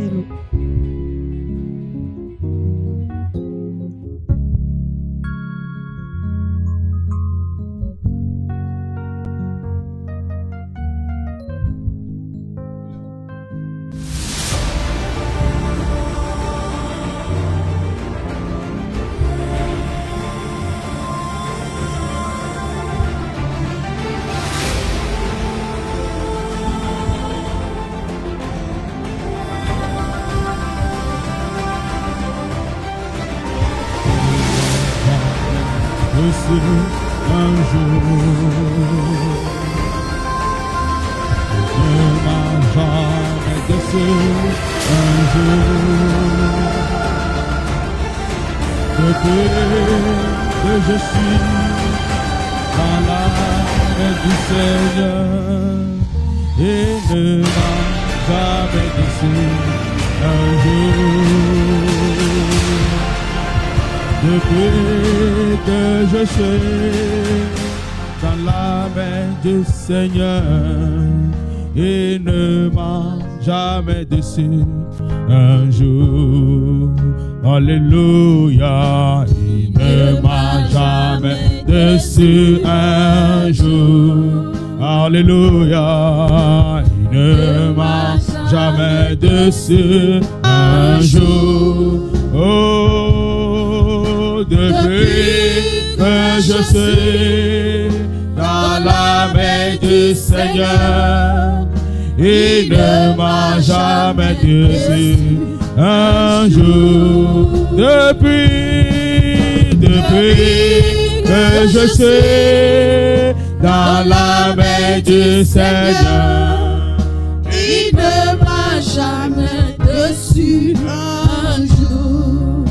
Hello. Un jour, ne m'a jamais déçu. Un jour, depuis que je suis dans la main du Seigneur, il ne m'a jamais déçu. Un jour, depuis que je suis dans la main du Seigneur, il ne m'a jamais déçu. Un jour, alléluia, il ne m'a jamais déçu. Un jour, alléluia, il ne m'a jamais déçu. Un jour, oh, depuis que je suis dans la main du Seigneur, il ne m'a jamais déçu. Un jour, depuis que je suis dans la main du Seigneur, il ne m'a jamais déçu. Un jour,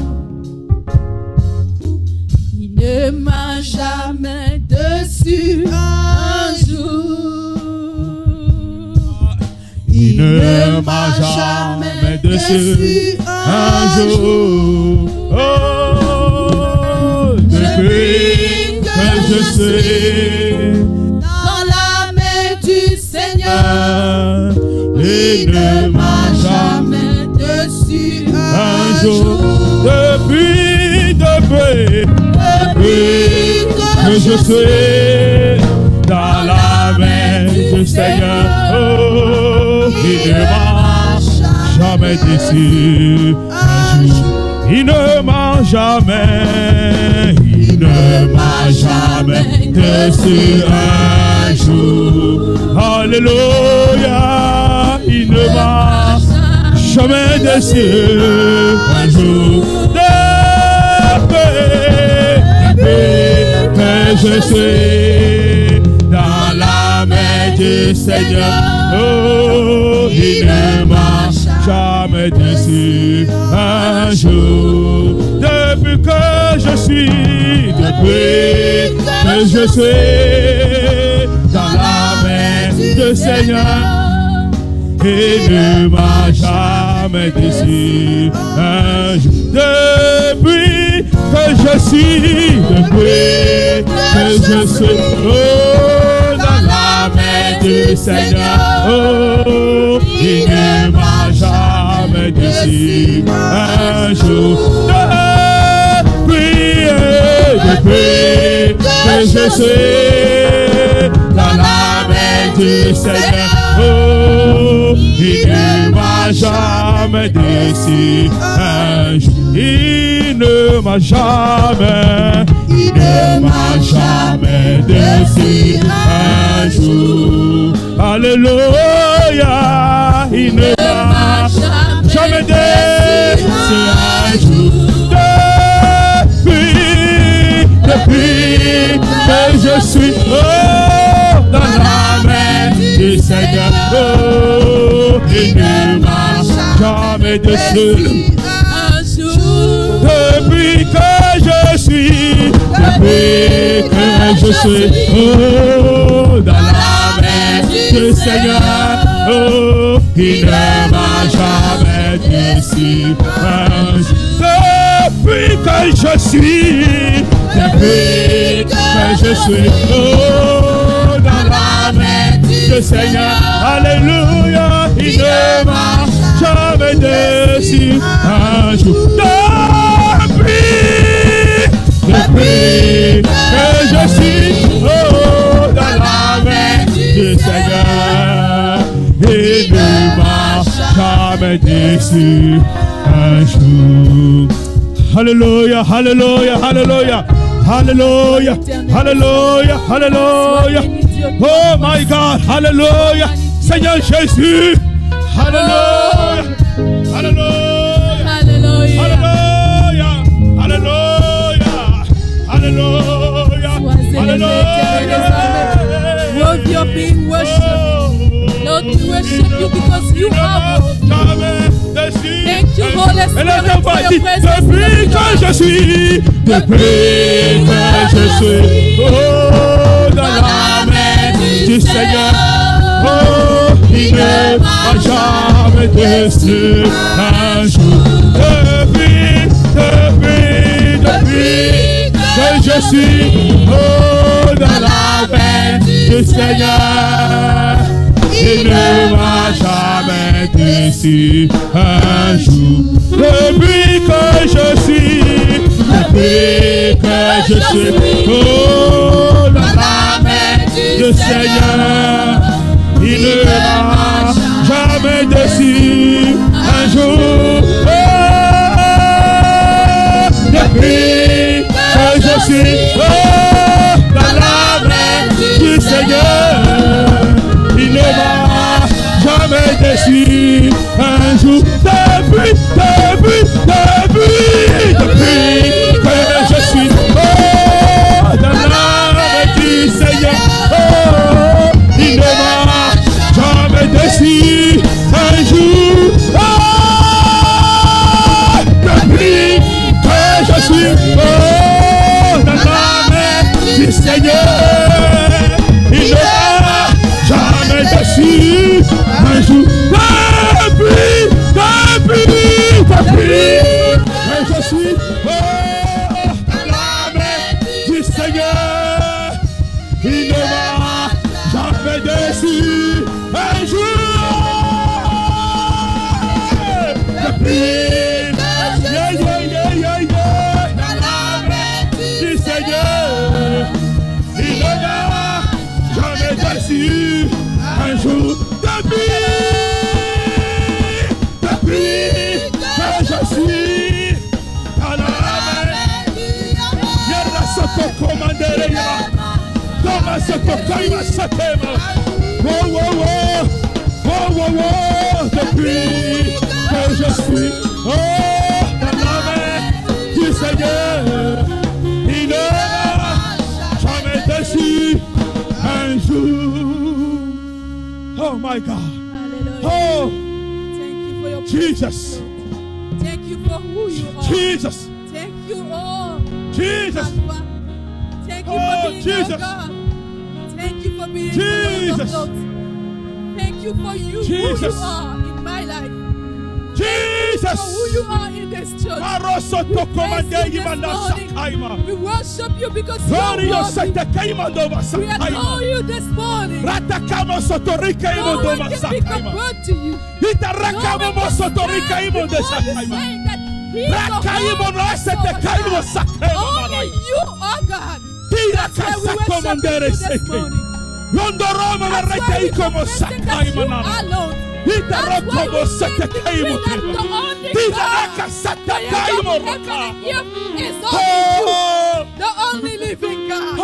il ne m'a jamais déçu. Un jour, il ne m'a jamais déçu. Un jour, oh, depuis que je suis dans la main du Seigneur, il ne m'a jamais déçu. un jour, depuis que je suis dans la main du Seigneur, oh, il ne m'a jamais déçu. Un jour, il ne m'a jamais déçu. Un jour, alléluia, il ne m'a jamais déçu. Un jour, depuis que je suis dans la main du Seigneur, oh, il ne m'a jamais déçu. Un jour, depuis que je suis dans la main du Seigneur, il ne m'a jamais déçu. Un jour, depuis que je suis oh, dans la main du Seigneur, oh, il ne m'a jamais déçu. Un jour, depuis que je suis dans la main du Seigneur, oh, il ne m'a jamais déçu. Un jour, il ne m'a jamais déçu. Un jour, alléluia, il ne m'a jamais déçu. Un jour, depuis que je suis dans la main du Seigneur, oh, il ne m'a jamais déçu. Depuis que je suis oh, dans la main du Seigneur, oh, il ne m'a jamais déçu. Depuis que je suis oh, dans la main du Seigneur, alléluia, il ne m'a jamais déçu. déçu un jour. Depuis que je suis dans la main du Seigneur, il ne m'a jamais déçu un jour. Alléluia, alléluia, alléluia, alléluia, alléluia, alléluia. Oh my God, alléluia, Seigneur Jésus, alléluia, alléluia, alléluia, alléluia, alléluia, alléluia. Worthy of being worshipped. Lord, we worship you because you are worthy. Thank you, Holy Spirit, for your presence. Depuis que je suis, dans la main du Seigneur, il ne m'a jamais déçu un jour. Depuis que je suis dans la main du Seigneur, il ne m'a jamais déçu un jour. Depuis que je suis dans la main du Seigneur, il ne m'a jamais déçu un jour. Depuis que je suis dans la main du Seigneur, il ne m'a jamais déçu un jour. Depuis que je suis dans la main du Seigneur, il ne m'a jamais déçu un jour. Depuis que je suis dans la main du Seigneur, il ne m'a jamais déçu un jour. Depuis que je suis dans la main du Seigneur, il ne m'a jamais déçu un jour. Depuis dans la main du Seigneur, il ne m'a jamais déçu un jour. Depuis que je suis dans la main, Yara Soto Commanderia, Thomas Soto Kaima Satema. Depuis que je suis dans la main du Seigneur, il ne m'a jamais déçu un jour. Oh my God. Oh, Thank you for your Jesus. Thank you for who you are. Jesus. Thank you, oh Jesus. Alpha. Thank you Oh, for being Jesus. our God. Thank you for being Jesus. the Lord of Lords. Thank you for you, who Jesus. you are in my life. Jesus. For who you are in this church. Marosoto Commanderia this Sakaima. We worship you because you are Gloria worthy. Santa Kaima Dova We Sakaima. adore you this morning. Ratakamo Sotorika No Imo one Dova can be Sakaima. compared to you. Itarakamo Sotorika Imo de Sakaima. Rakaimo no Santa Kaima Sakaima. Only you, oh God. Tira That's why we Casa worship Commandere you this Seki. morning. Yondo Roma That's why Marrete we Ikomo confess that Sakaima you Nana. alone. Ita That's why Rokomo we Sata decree Kaimo that the Tima. only Tita God, Raka Sata the Kaimo heaven and Raka. earth is only you. Oh, The only living God. Oh.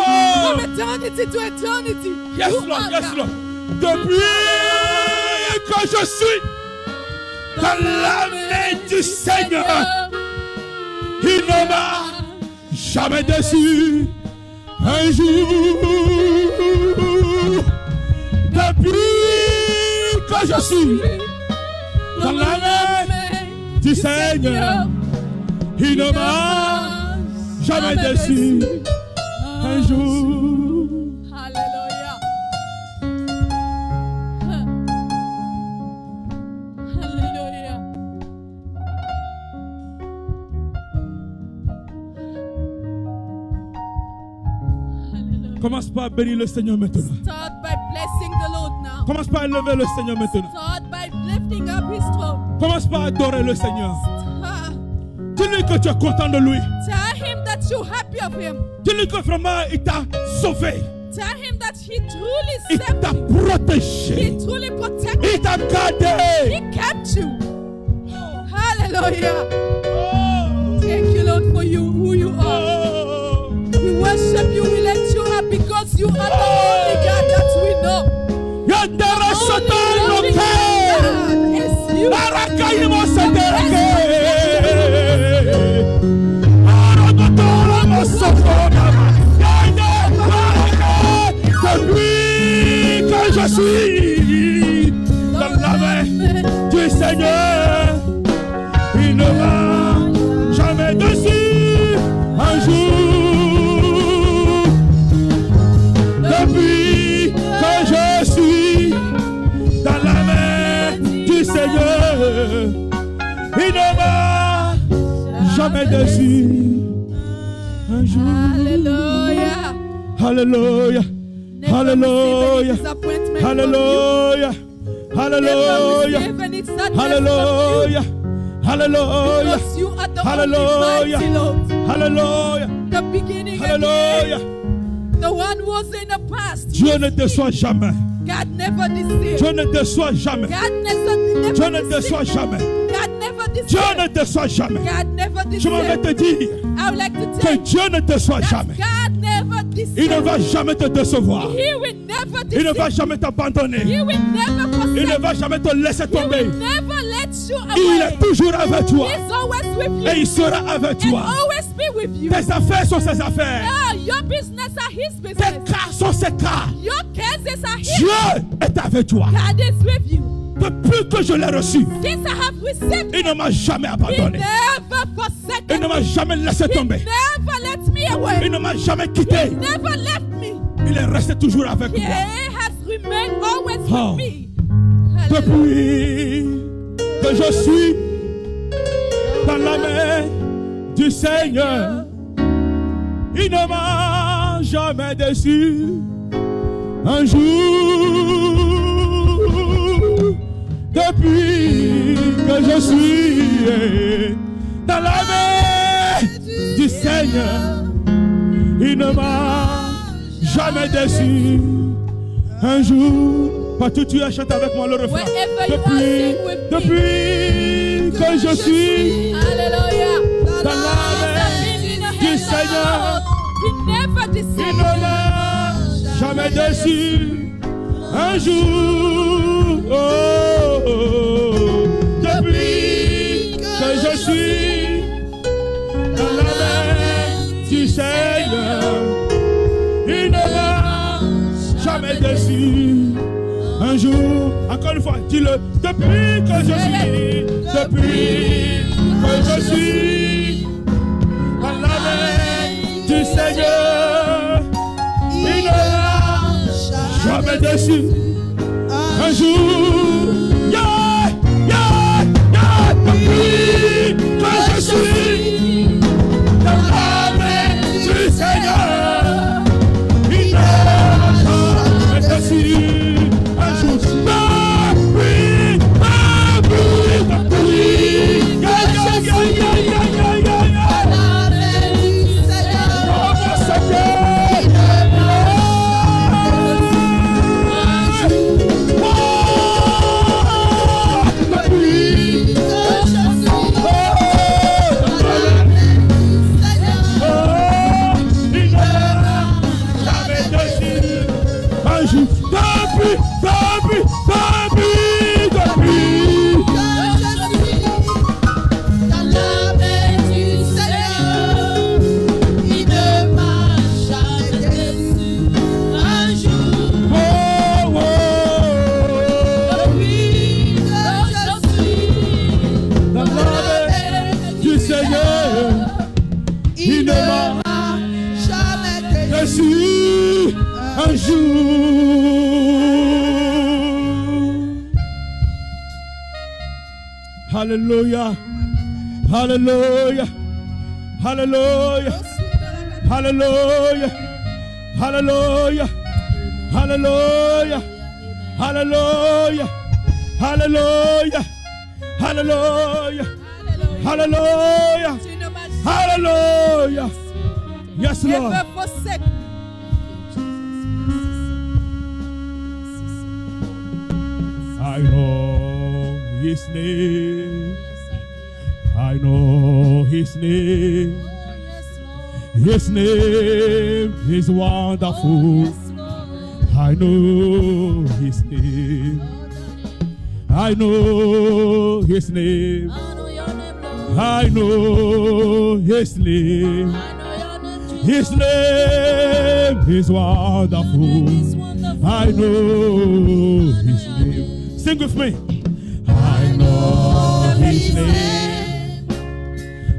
From eternity to eternity. yes you Lord, are yes God. Lord. Depuis que je suis dans la main du Seigneur, il ne m'a jamais déçu un jour. Depuis que je suis dans la main du Seigneur, il ne m'a jamais déçu un jour. Hallelujah. Hallelujah. Hallelujah. Commence pas à bénir le Seigneur maintenant. Start by blessing the Lord now. Commence pas à élever le Seigneur maintenant. Start by lifting lifting up his throne. Commence par adorer le Seigneur. Ah, Dis-lui que tu es content de lui. tell him that you're happy of him. Dis-lui que vraiment il t'a sauvé. Tell him that he truly Il saved t'a you. protégé. He truly protected Il t'a you. gardé. He kept you. Hallelujah. Oh. Thank you, Lord, for you, who you are. Oh. We worship you, we lift you up because you are the only God that we know. Yandere Only Satan loving Loke. God is you. Arakayimo Satereke. Aragotora Masokona. Depuis que je suis dans la main du Seigneur, il ne va jamais dessus un jour. Depuis que je suis dans la main du Seigneur, il ne va jamais dessus un jour. Hallelujah. Hallelujah. Never Hallelujah. receive any disappointment Hallelujah. from you. Never Hallelujah. receive any sadness Hallelujah. from Hallelujah. you. Because you are the Hallelujah. only mighty Lord. Hallelujah. The beginning and the Hallelujah. end. The one who was in the past. Dieu ne déçoit jamais. God never deceived. Dieu ne déçoit jamais. God never Dieu ne deceived. déçoit jamais. God never Dieu deceived. ne déçoit jamais. God never Je m'en vais deceived. te dire I would like to que tell you Dieu ne déçoit that jamais. God never Il ne deceived. va jamais te décevoir. He will never Il ne va deceive. jamais t'abandonner. He will never Il ne forsake. va jamais te laisser He tomber. will never let you Il away. est toujours avec toi. He's always with you. Et il sera avec And toi. always be with you. Tes affaires sont ses affaires. Yeah, your business are his Tes business. cas sont ses cas. Your cases are his. Dieu est avec toi. God is with you. Depuis que je l'ai reçu, Since I have received, il ne m'a jamais he abandonné. never Il forsaken ne m'a me. jamais laissé He tomber. never let me Il away. ne m'a jamais quitté. Never left me. Il est resté toujours avec He moi. has remained always Oh. with me. Hallelujah. Depuis que je suis dans la main du Seigneur, il ne m'a jamais déçu. Un jour, depuis que je suis dans la main du Seigneur, il ne m'a jamais déçu. Un jour, partout tu es, chante avec moi le refrain. Wherever you are, sing with me. Depuis que je suis Hallelujah. dans la main du Seigneur, He never il deceived ne m'a jamais déçu. Un jour, oh, oh, depuis que je suis dans la main du Seigneur, il ne m'a jamais déçu. Un jour, encore une fois, dis-le, depuis que je suis dans la main du Seigneur, il ne m'a jamais déçu. Un jour, yeah, yeah, yeah, depuis que je suis dans la main du Seigneur, il ne m'a jamais déçu. Un jour, depuis, yeah, yeah, yeah, yeah, yeah, yeah, yeah. Oh, mon Seigneur. Un jour. Hallelujah. Hallelujah. Hallelujah. Hallelujah. Hallelujah. Hallelujah. Hallelujah. Hallelujah. Hallelujah. Hallelujah. Hallelujah. Yes, Lord. I know his name. I know his name. His name is wonderful. I know his name. I know his name. I know his name. His name is wonderful. I know his name. Sing with me. I know his name.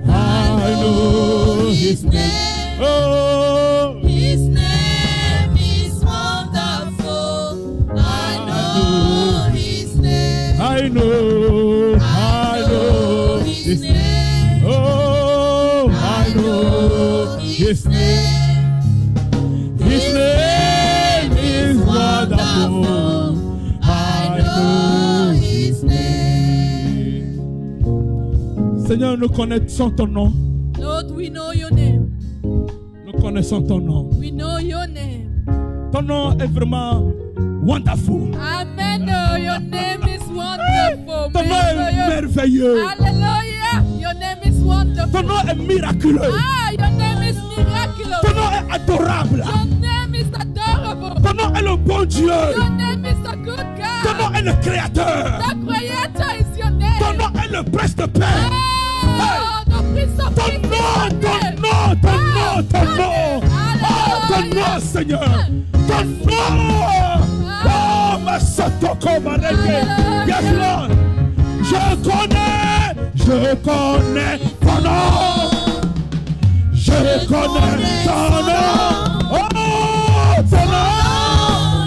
I know his name. Oh, his name is wonderful. I know his name. I know his name. Oh, I know his name. His name is wonderful. I know his name. Seigneur, nous connaissons ton nom. Lord, we know your name. Nous connaissons ton nom. We know your name. Ton nom est vraiment wonderful. Amen. Your name is wonderful. Ton nom est merveilleux. Hallelujah. Your name is wonderful. Ton nom est miraculeux. Your name is miraculous. Ton nom est adorable. Your name is adorable. Ton nom est le bon Dieu. Your name is the good Ton nom God. est le créateur. The creator is your name. Ton nom est le prince de paix. The Prince of Ton Peace is nom, your ton name. nom, ton nom, ton nom. Oh, ton nom, Seigneur. Ton nom. Oh, ma sotoko mareke. Yes, Lord. Je connais ton nom. Je connais ton nom. Oh, ton nom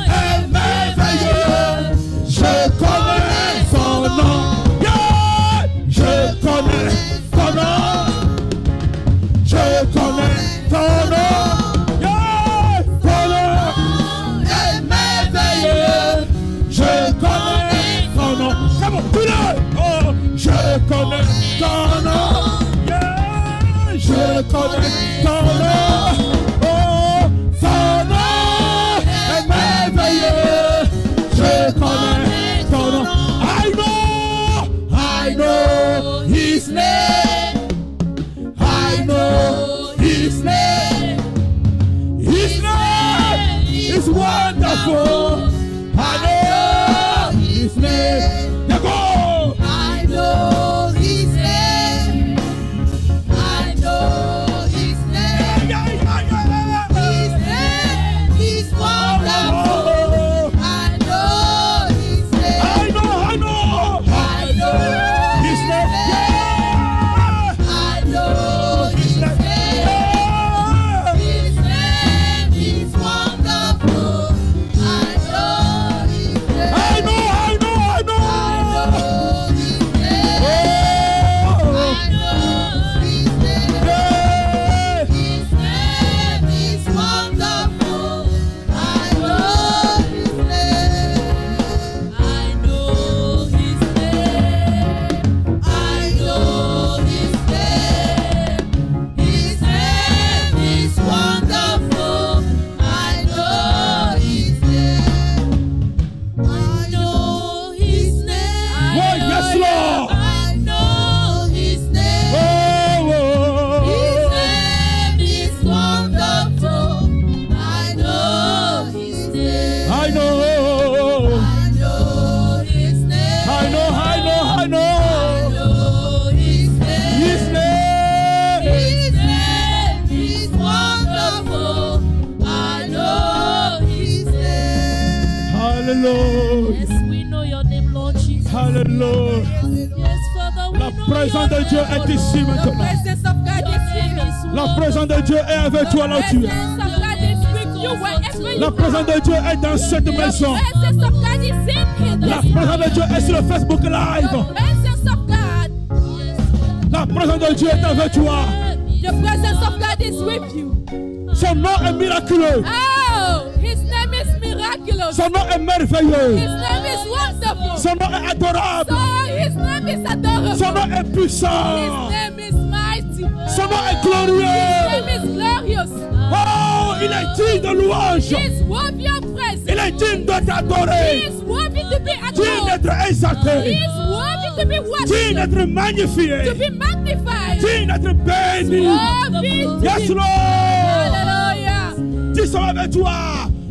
est merveilleux. Je connais son nom. Yeah. Je connais ton nom. Je connais ton nom. Yeah. Ton nom est merveilleux. Je connais ton nom. Come on, put it. Oh, je connais ton nom. Yeah. Je connais ton nom. Oh, ton nom est merveilleux. Je connais ton nom. I know his name. I know his name. His name is wonderful. I know his name. Now go. I know his name. I know his name. Yeah, yeah, yeah. His name is wonderful. I know his name. I know his name. Yeah. I know his name. Yeah. His name is wonderful. I know his name. I know. I know his name. Oh. I know his name. Yeah. His name is wonderful. I know his name. I know his name. I know his name. His name is wonderful. I know his name. I know his name. Oh, yes, Lord. I know his name. Oh, His name is wonderful. I know his name. I know. I know his name. I know. I know his name. His name. His name is wonderful. I know his name. Hallelujah. Yes, we know your name, Lord Jesus. Hallelujah. Yes, Father, we La know présence your de Dieu name. est ici The maintenant. presence of God is here. La présence de Dieu est avec toi là où tu es. The presence of God is with you wherever you La présence de Dieu est dans cette maison. The presence of God is in here. La présence de Dieu est sur le Facebook Live. The presence of God. La présence de Dieu est avec toi. The presence of God is with you. Son nom est miraculeux. Oh, his name is miraculous. marvelous. Son nom est merveilleux. His name is wonderful. Son nom est adorable. So his name is adorable. Son nom est puissant. His name is mighty. Son nom est glorieux. His name is glorious. Oh, il est digne de louange. He is worthy of praise. Il est digne d'être He adoré. is worthy to be Digne adored. d'être He exalté. is worthy to be Digne worshipped. d'être magnifié. To be magnified. Digne d'être béni. Worthy to Yes, be. Lord. Hallelujah. Dis ça avec toi.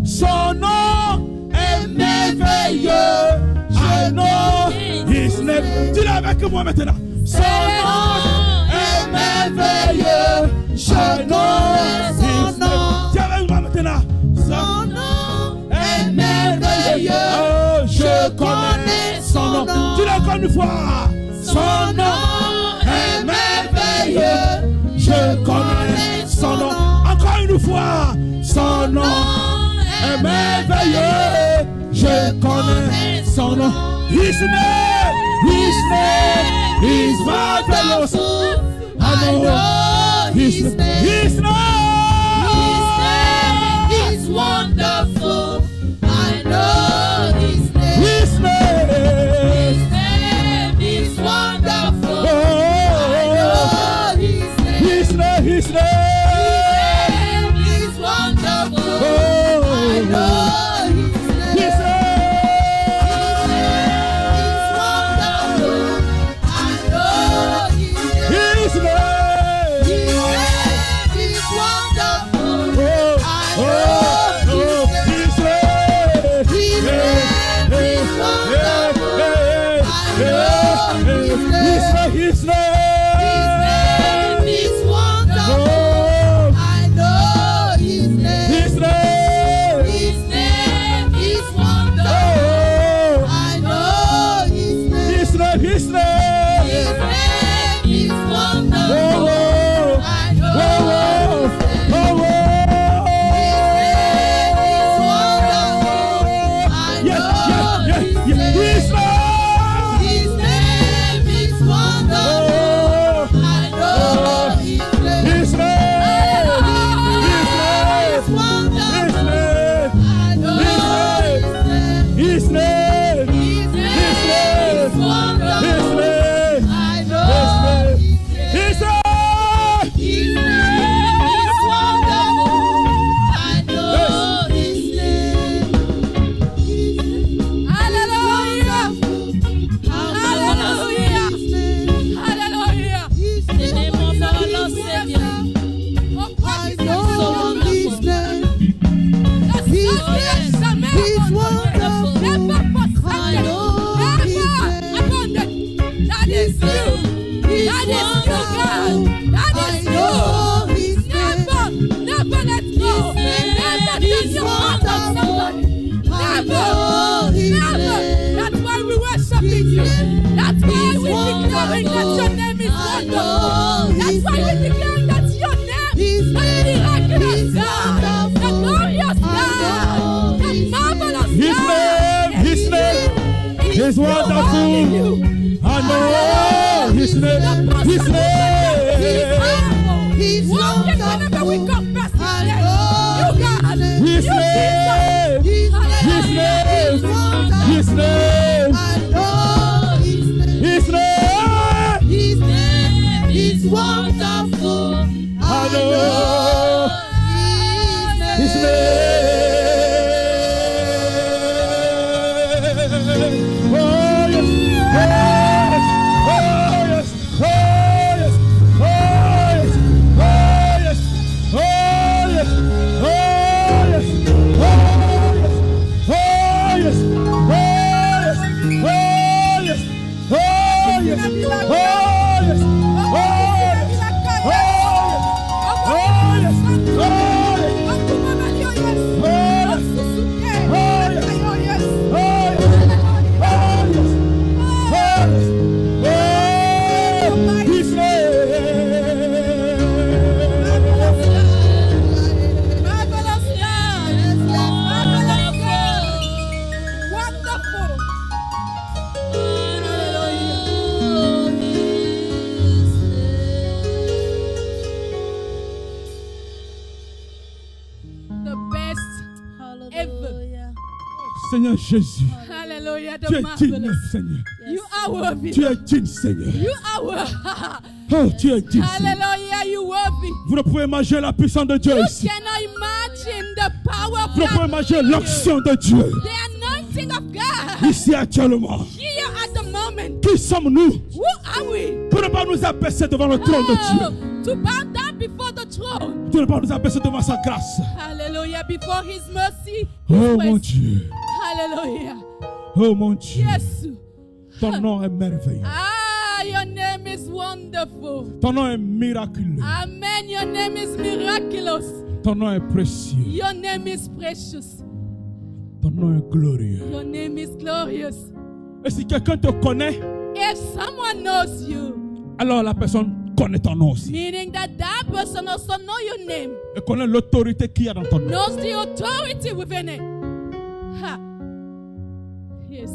Son nom est merveilleux. I know his name. Dis-le avec moi maintenant. Son nom est merveilleux. Je know his name. Dis avec moi maintenant. Son nom est merveilleux. Oh, je connais son nom. Dis-le encore une fois. Son nom est merveilleux. Je connais son nom. Encore une fois. Son nom est merveilleux. Je connais son nom. His name is marvelous. I know his name. His name is wonderful. I know his name. His name. His name is wonderful. Oh, I know his name. his name. His name. His name is wonderful. I know his name. His name. His name is wonderful. I know his name. His name. His name is wonderful. Oh, I oh, know oh, his name. his name. His name is wonderful. I know his name. His name. His name is wonderful. Oh, I know his name. his name. His name is wonderful. Oh, I know his name. his name. His His name. name is wonderful. Oh, I know oh, his name. oh, His name is wonderful. I know his name. his name. His wonderful. I know his name. His name. His name is wonderful. His name. I know his name. His name. His name is wonderful. I know his name. Hallelujah. Hallelujah. Hallelujah. The name of our Lord Savior. Oh, God, I know his name. He's wonderful. Never forsaken. I know Never his abandoned. That is you. That is you, God. That I is know you. his name. Never let go. Never turn your heart on somebody. I Never. know his Never. name. That's why we worshiping you. That's why we declaring that your name is wonderful. That's why we declaring that your name is the miraculous God, the glorious God, the marvelous His God. name. His name is wonderful. I know his name. His name. He's Walking whenever we wonderful. confess his I name. know You God. His You name. His His name. name. His name. I know his name. His name. His name is wonderful. I know his name. Oh yes, oh yes, oh yes, oh yes, oh yes, oh yes, oh yes, oh yes, oh yes, oh yes, oh yes, oh yes, oh yes, Wonderful. Seigneur Jésus, Hallelujah. tu The es digne, marvelous. Seigneur. You are worthy. Tu es digne, Seigneur. You are worthy. Oh, tu es digne, Seigneur. Hallelujah. You worthy. Vous ne pouvez imaginer la puissance de Dieu You ici. cannot imagine the power of Vous ne pouvez God. imaginer l'action de Dieu The anointing of God. ici actuellement. Here at the moment. Qui sommes-nous Who are we? pour ne pas nous abaisser devant le trône de Dieu? Oh, to bow down before the throne. Pour ne pas nous abaisser devant sa grâce. Hallelujah. Before His mercy. Oh His mon grace. Dieu. Hallelujah. Oh mon Dieu. Yes. Ton nom est merveilleux. Ah, your name is wonderful. Ton nom est miraculeux. Amen. Your name is miraculous. Ton nom est précieux. Your name is precious. Ton nom est glorieux. Your name is glorious. Et si quelqu'un te connaît, If someone knows you, alors la personne connaît ton nom aussi. meaning that that person also know your name, Et connaît l'autorité qu'il y a dans ton nom. knows the authority within it. Ha. Yes.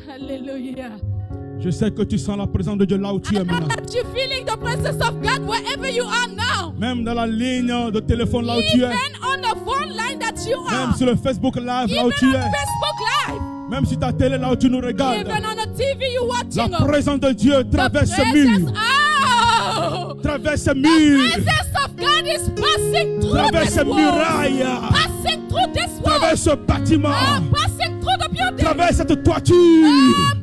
Hallelujah. Je sais que tu sens la présence de Dieu là où tu es I know maintenant. that you're feeling the presence of God wherever you are now. Même dans la ligne de téléphone là où tu Even es. on the phone line that you Même are. sur le Facebook Live là Even où on tu es. Facebook Live. Même sur ta télé là où tu nous regardes. Even on the TV you're La watching. of. présence de Dieu The traverse ce presence, mur. oh, Traverse ce the mur. presence of God is passing through Traverse this ce wall. muraille. Passing through this wall. Traverse ce bâtiment. Passing through the building. Traverse cette toiture.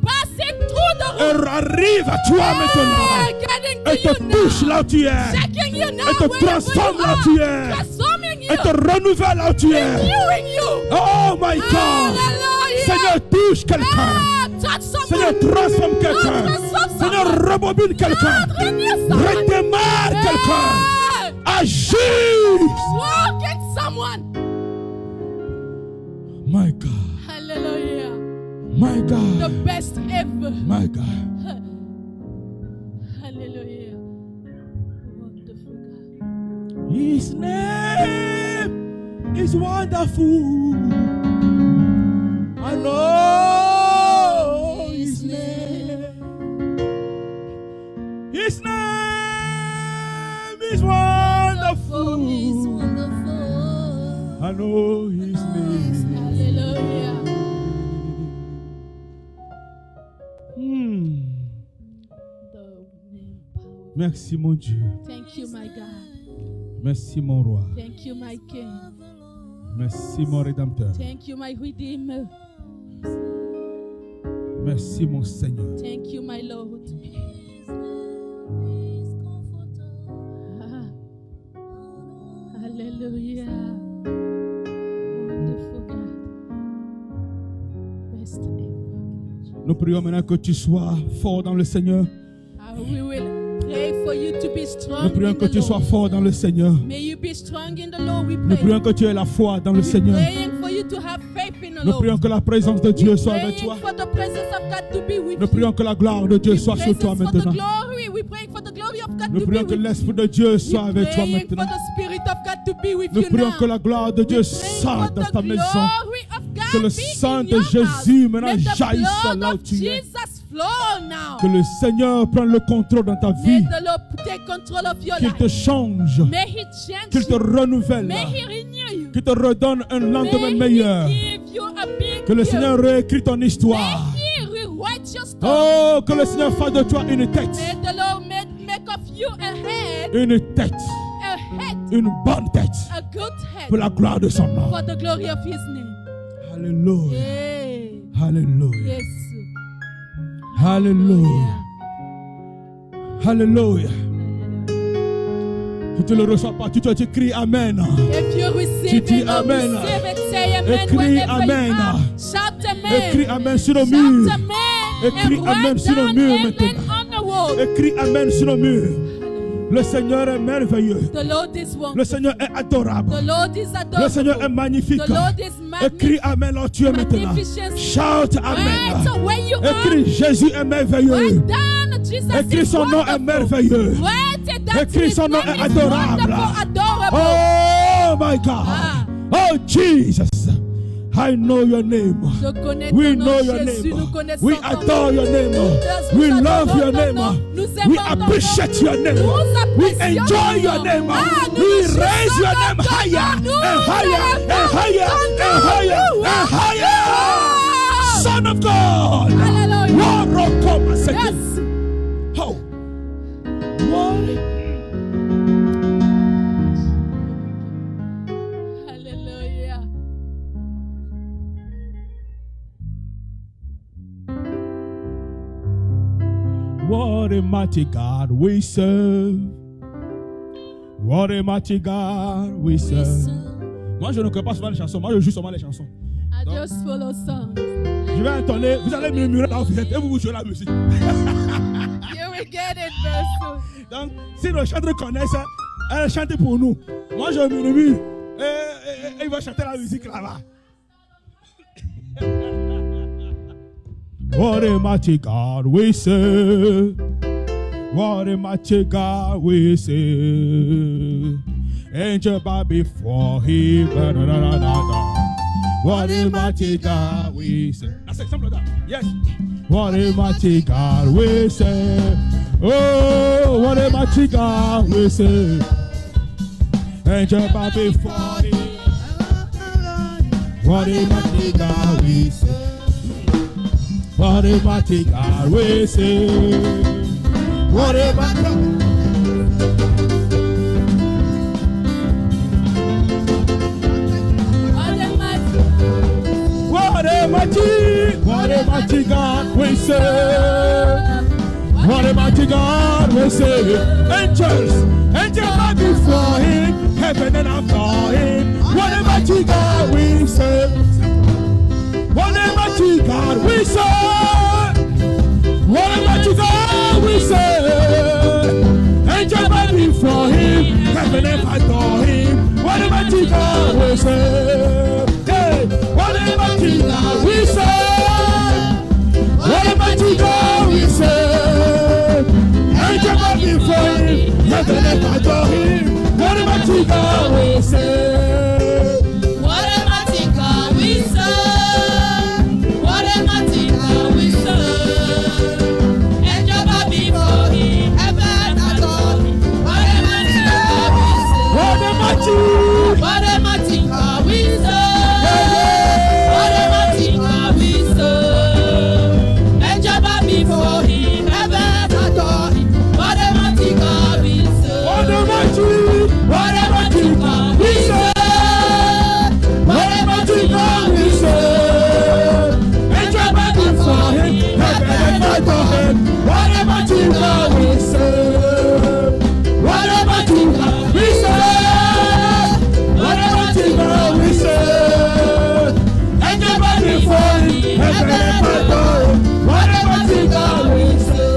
Passing through the Et roof. arrive à toi maintenant. Getting Et to te you touche now. là où tu es. Checking you now. Et te wherever transforme you là où are. tu es. Transforming you. Et te renouvelle là où tu es. Renewing you. Oh my God. Hallelujah. Seigneur, touche quelqu'un. Touch someone. Seigneur, transforme quelqu'un. Transform Seigneur, someone. rebobine quelqu'un. Renew someone. Redémarre quelqu'un. Agis. Walk in someone. My God. Hallelujah. My The God. best ever. My God. Hallelujah. Wonderful God. His name is wonderful. I know His name. His name is wonderful. I know His name. Hallelujah. The name power. Merci mon Dieu. Thank you, my God. Merci mon roi. Thank you, my King. Merci mon rédempteur. Thank you, my Redeemer. Merci mon Seigneur. Thank you, my Lord. Ah. Hallelujah. Wonderful God. Best ever. Nous prions maintenant que tu sois fort dans le Seigneur. We will pray for you to be Nous strong prions in que the tu sois Lord. fort dans le Seigneur. May you be strong in the Lord, we Nous pray. prions que tu aies la foi dans le We're Seigneur. praying for you to have faith in the Nous Lord. prions que la présence de Dieu soit avec Praying toi. for the presence of God to be with Nous you. prions que la gloire de Dieu We soit sur praise toi for the maintenant. glory. We pray for the glory of God Nous to be prions que with you. l'Esprit de Dieu soit We're avec toi praying for maintenant. the Spirit of God to be with Nous you prions now. que la gloire de Dieu We're praying sorte for dans the ta maison. glory of God Que le be sang in de your Jésus house. maintenant Let the jaillisse blood là où of tu es. Jesus flow now. Que le Seigneur prenne le contrôle dans ta May vie. the Lord take control of your Qu'il te life. change. May He change Qu'il te you. renouvelle. May He renew you. Qu'il te redonne un lendemain May meilleur. He give you a big Que le gift. Seigneur réécrit ton histoire. May He rewrite your story. Oh, que le Seigneur fasse de toi une tête. May the Lord make of you a head, Une tête. Une bonne tête. a good head, Pour la gloire de son nom. for the glory of His name. Alléluia. Yeah. Alléluia. Yes. Alléluia. Alléluia. Si tu ne le reçois pas, tu cries Amen. If you receive dis it, Amen. receive it, say amen. Écris Wherever Amen. you are. Shout amen. Écris Amen sur le Shout mur. amen. Écris And amen write sur le down mur amen maintenant. on the wall. Écris Amen sur le mur. Le Seigneur est merveilleux. The Lord is wonderful. Le Seigneur est adorable. The Lord is Le Seigneur est adorable. magnifique. The Lord is Écris Amen là où tu es maintenant. magnificent. Shout Right Amen. where you are. Écris Jésus est merveilleux. Write down Jesus Écris is son nom est wonderful. merveilleux. Write it that Écris his son nom name est is adorable. wonderful, adorable. Oh my God. Ah. Oh Jesus. I know your name. Je connais We ton know nom, your Jésus. Nous name. connaissons We ton nom. adore your name. Nous We adorons love your ton name. nom. Nous We aimons ton nom. appreciate your name. Nous We apprécions enjoy ton your nom. name. Ah, nous We nous raise your chansons name ton higher nom. and Nous higher and élevons higher ton and nom. higher Nous and higher. Ah. Son of God. Hallelujah. Warokoma second. Yes. Oh. What? Hallelujah. What a mighty God we serve. What a mighty God we serve. Moi, je ne connais pas souvent les chansons. Moi, je joue seulement les chansons. I just follow songs. Je vais entonner. Vous allez murmurer là où vous êtes et vous jouez la musique. You will get it very soon. Donc, si le chanteur connaît ça, elle chante pour nous. Moi, je murmure. Et il va chanter la musique là-bas. What a mighty God we serve. What a mighty God we serve. Angel bow before him. Da, da, da, da, da. What a mighty God we serve. That's it, something like that. Yes. What a mighty God we serve. Oh, what a mighty God we serve. Angel bow before him. What a mighty God we serve. What a mighty God we serve. What a mighty What a mighty God we serve. What a mighty God we serve. Angels bow before him. Heaven and earth adore him. What a mighty God we serve. What a mighty God we serve. What a mighty God we serve. Angels bow before him. Heaven and earth adore him. What a mighty God we serve. Hey, what a mighty God we serve. What a mighty God we serve. Angels bow before him. Heaven and earth adore him. What a mighty God we serve. What a mighty God we serve. What a mighty God we serve. Angels bow before him, heaven adore him. What a mighty God we serve. What a mighty God we serve. What a mighty God we serve. Angels bow before him, heaven adore him. What a mighty God we serve. What a mighty God we serve. What a mighty God we serve. Angels bow before him, heaven adore him. What a mighty God we serve. What a mighty God we serve. What a mighty God we serve. Angels bow before him, heaven adore him. What a mighty God we serve.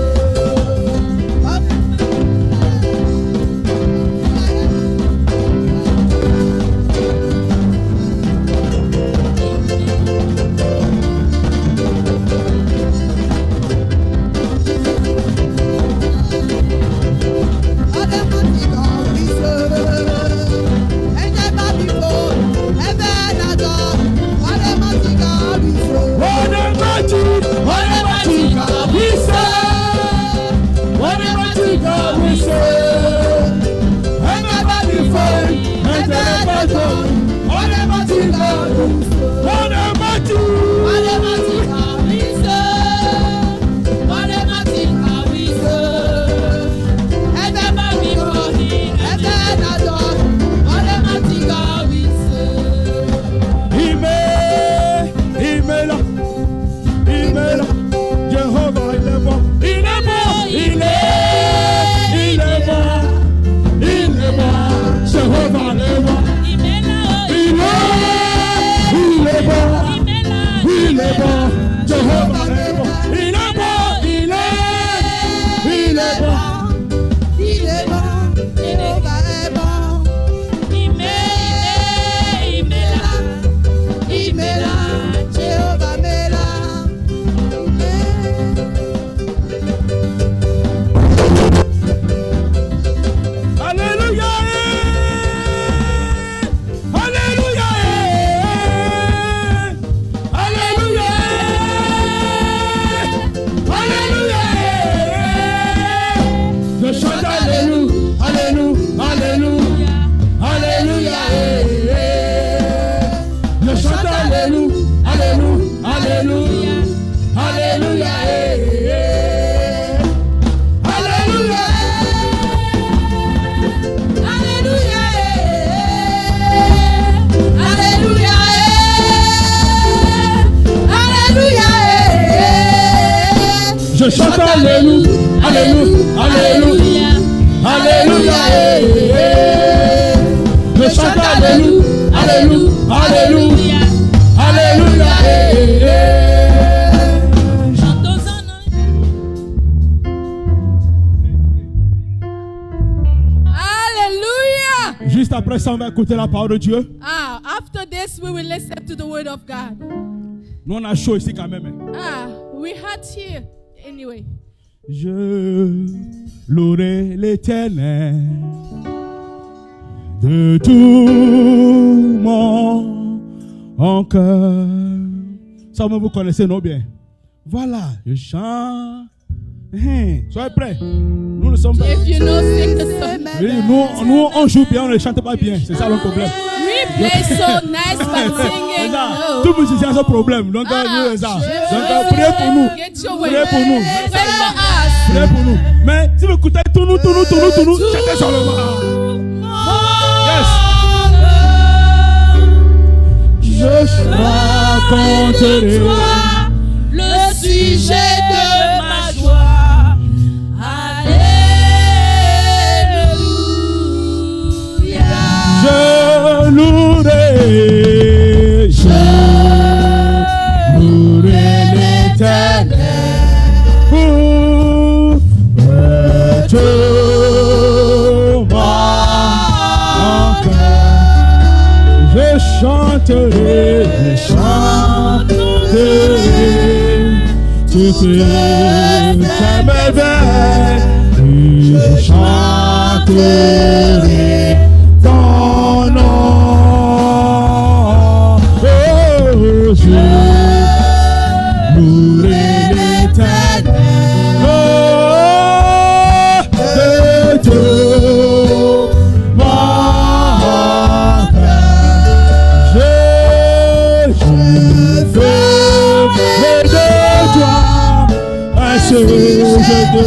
Alléluia, Alléluia, Alléluia, Alléluia, je chante Alléluia, Alléluia, Alléluia, Alléluia, Chantons-en. Hallelujah. Juste après ça, on va écouter la parole de Dieu. After this, we will listen to the word of God. Nous, on a chaud ici quand même. We had here anyway. Je louerai l'Éternel de tout mon cœur. Ça, vous connaissez, non bien? Voilà, je chante. Soyez prêts. Nous ne sommes pas. If you know, sing the song. Oui, nous, on joue bien, on ne chante pas bien. C'est ça le problème. We play so nice, but singing. No. Tout musicien a ce problème. Donc, nous, ça. Donc, priez pour nous. Get your way. Priez pour nous. Pray for us. Priez pour nous. Mais si vous écoutez tout nous, chantez sur le bas. Yes. Je raconterai Le sujet de ma joie. Alléluia. je louerai l'Éternel pour tout mon cœur. Je chanterai toutes ces merveilles. Je chanterai ton nom. Oh, je louerai l'Éternel. Oh, de tout mon cœur. Je ferai de toi un sujet de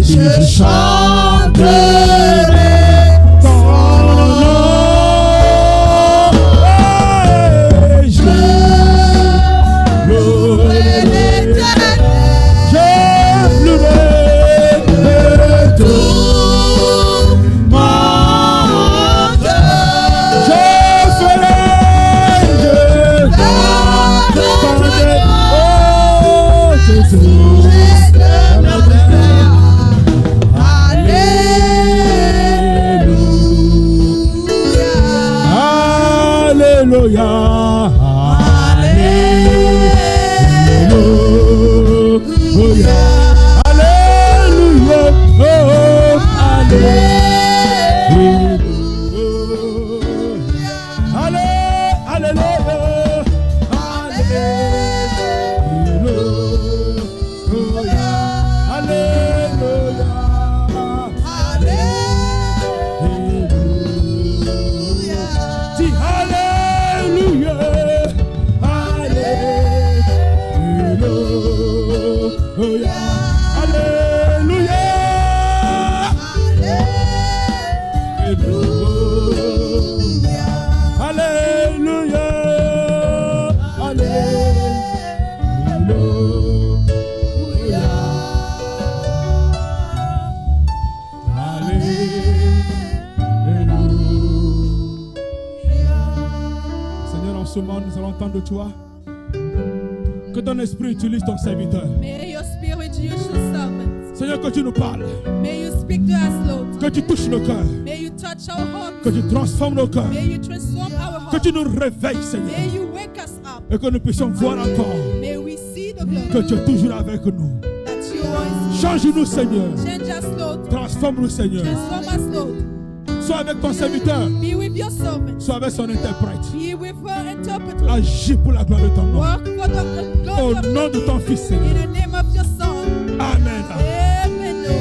je chanterai ton nom. Je louerai l'Éternel. Je louerai tout mon cœur. Je chanterai. Oh, Jésus. Alléluia, Alléluia, Alléluia, oh, Alléluia, Alléluia, nous allons entendre de toi. Que ton esprit utilise ton serviteur. May your spirit use your servant. Seigneur, que tu nous parles. May you speak to us, Lord. Que tu touches nos cœurs. May you touch our hearts. Que tu transformes nos cœurs. May you transform our hearts. Que tu nous réveilles, Seigneur. May you wake us up. Et que nous puissions voir encore May we see the glory. que tu es toujours avec nous. That you are. Change-nous, Seigneur. Change us, Lord. Transforme-nous, Seigneur. Transform us, Lord. Sois avec ton serviteur. Be with your servant. Sois avec son interprète. Be with her interpreter. Agis pour la gloire de ton nom. Work for the glory Au of nom de ton Fils, in Seigneur. the name of your Son. Amen. Amen. Lord.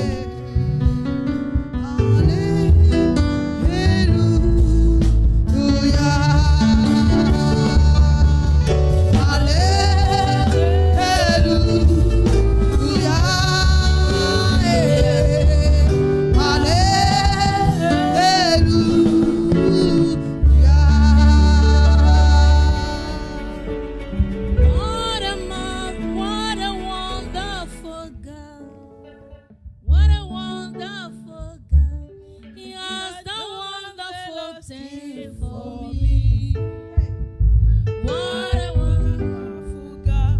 What a wonderful God. What a wonderful God. He has done wonderful things for me. What a wonderful God.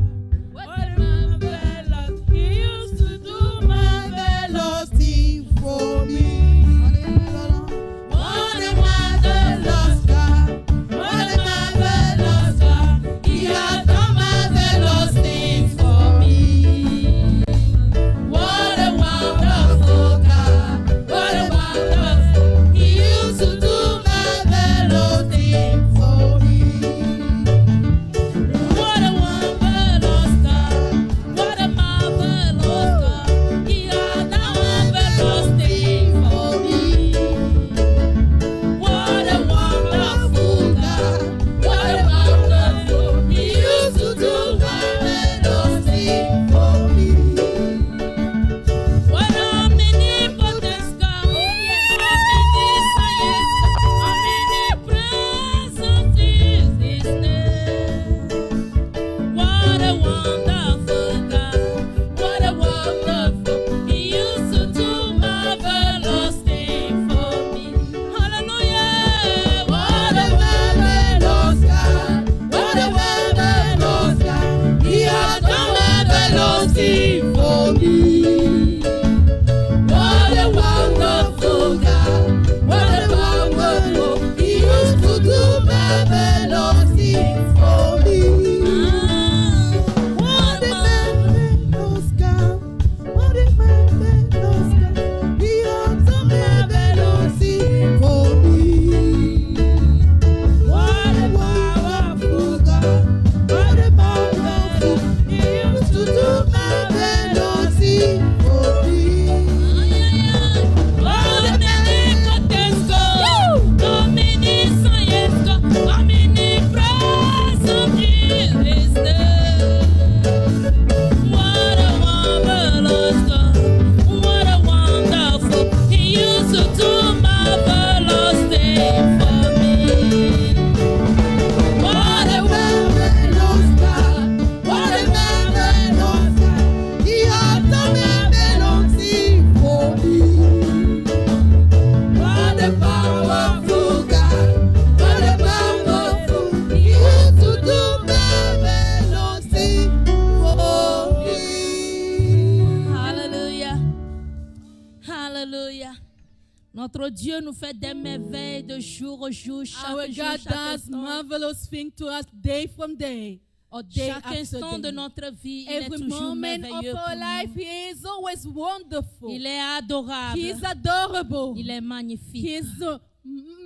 What a marvelous. He used to do marvelous things for me. What a marvelous God. What a marvelous God. He has done marvelous things for me. What a wonderful God. What a wonderful. He used to do marvelous things for me. What a marvelous God. What a marvelous God. He has done marvelous things for me. What a wonderful God. What a wonderful. He used to do marvelous things for me. What a omnipotent God. Omnipresent is His name. What a wonderful God. What a wonderful. He used to do marvelous things for me. Hallelujah. What a marvelous God. What a marvelous God. He has done marvelous things for me. What a wonderful God. What a wonderful. He used to do marvelous things for me. What a marvelous God. What a marvelous God. He has done marvelous things for me. What a powerful God. What a powerful. He used to do marvelous things for me. What a omnipotent God. Omniscient God. Omnipresent is His name. What a marvelous God. What a wonderful. He used to do marvelous things for me. What a marvelous God. What a marvelous God. He has done marvelous things for me. What a powerful God. What a powerful. He used to do marvelous things for me. Hallelujah. Hallelujah. Notre Dieu nous fait des merveilles de jour au jour, Our chaque jour, God chaque does instant. marvelous things to us day from day or day Chaque after instant de day. notre vie, il est Every toujours moment of merveilleux our pour life, nous. He is always wonderful. Il est adorable. He is adorable. Il est magnifique. He is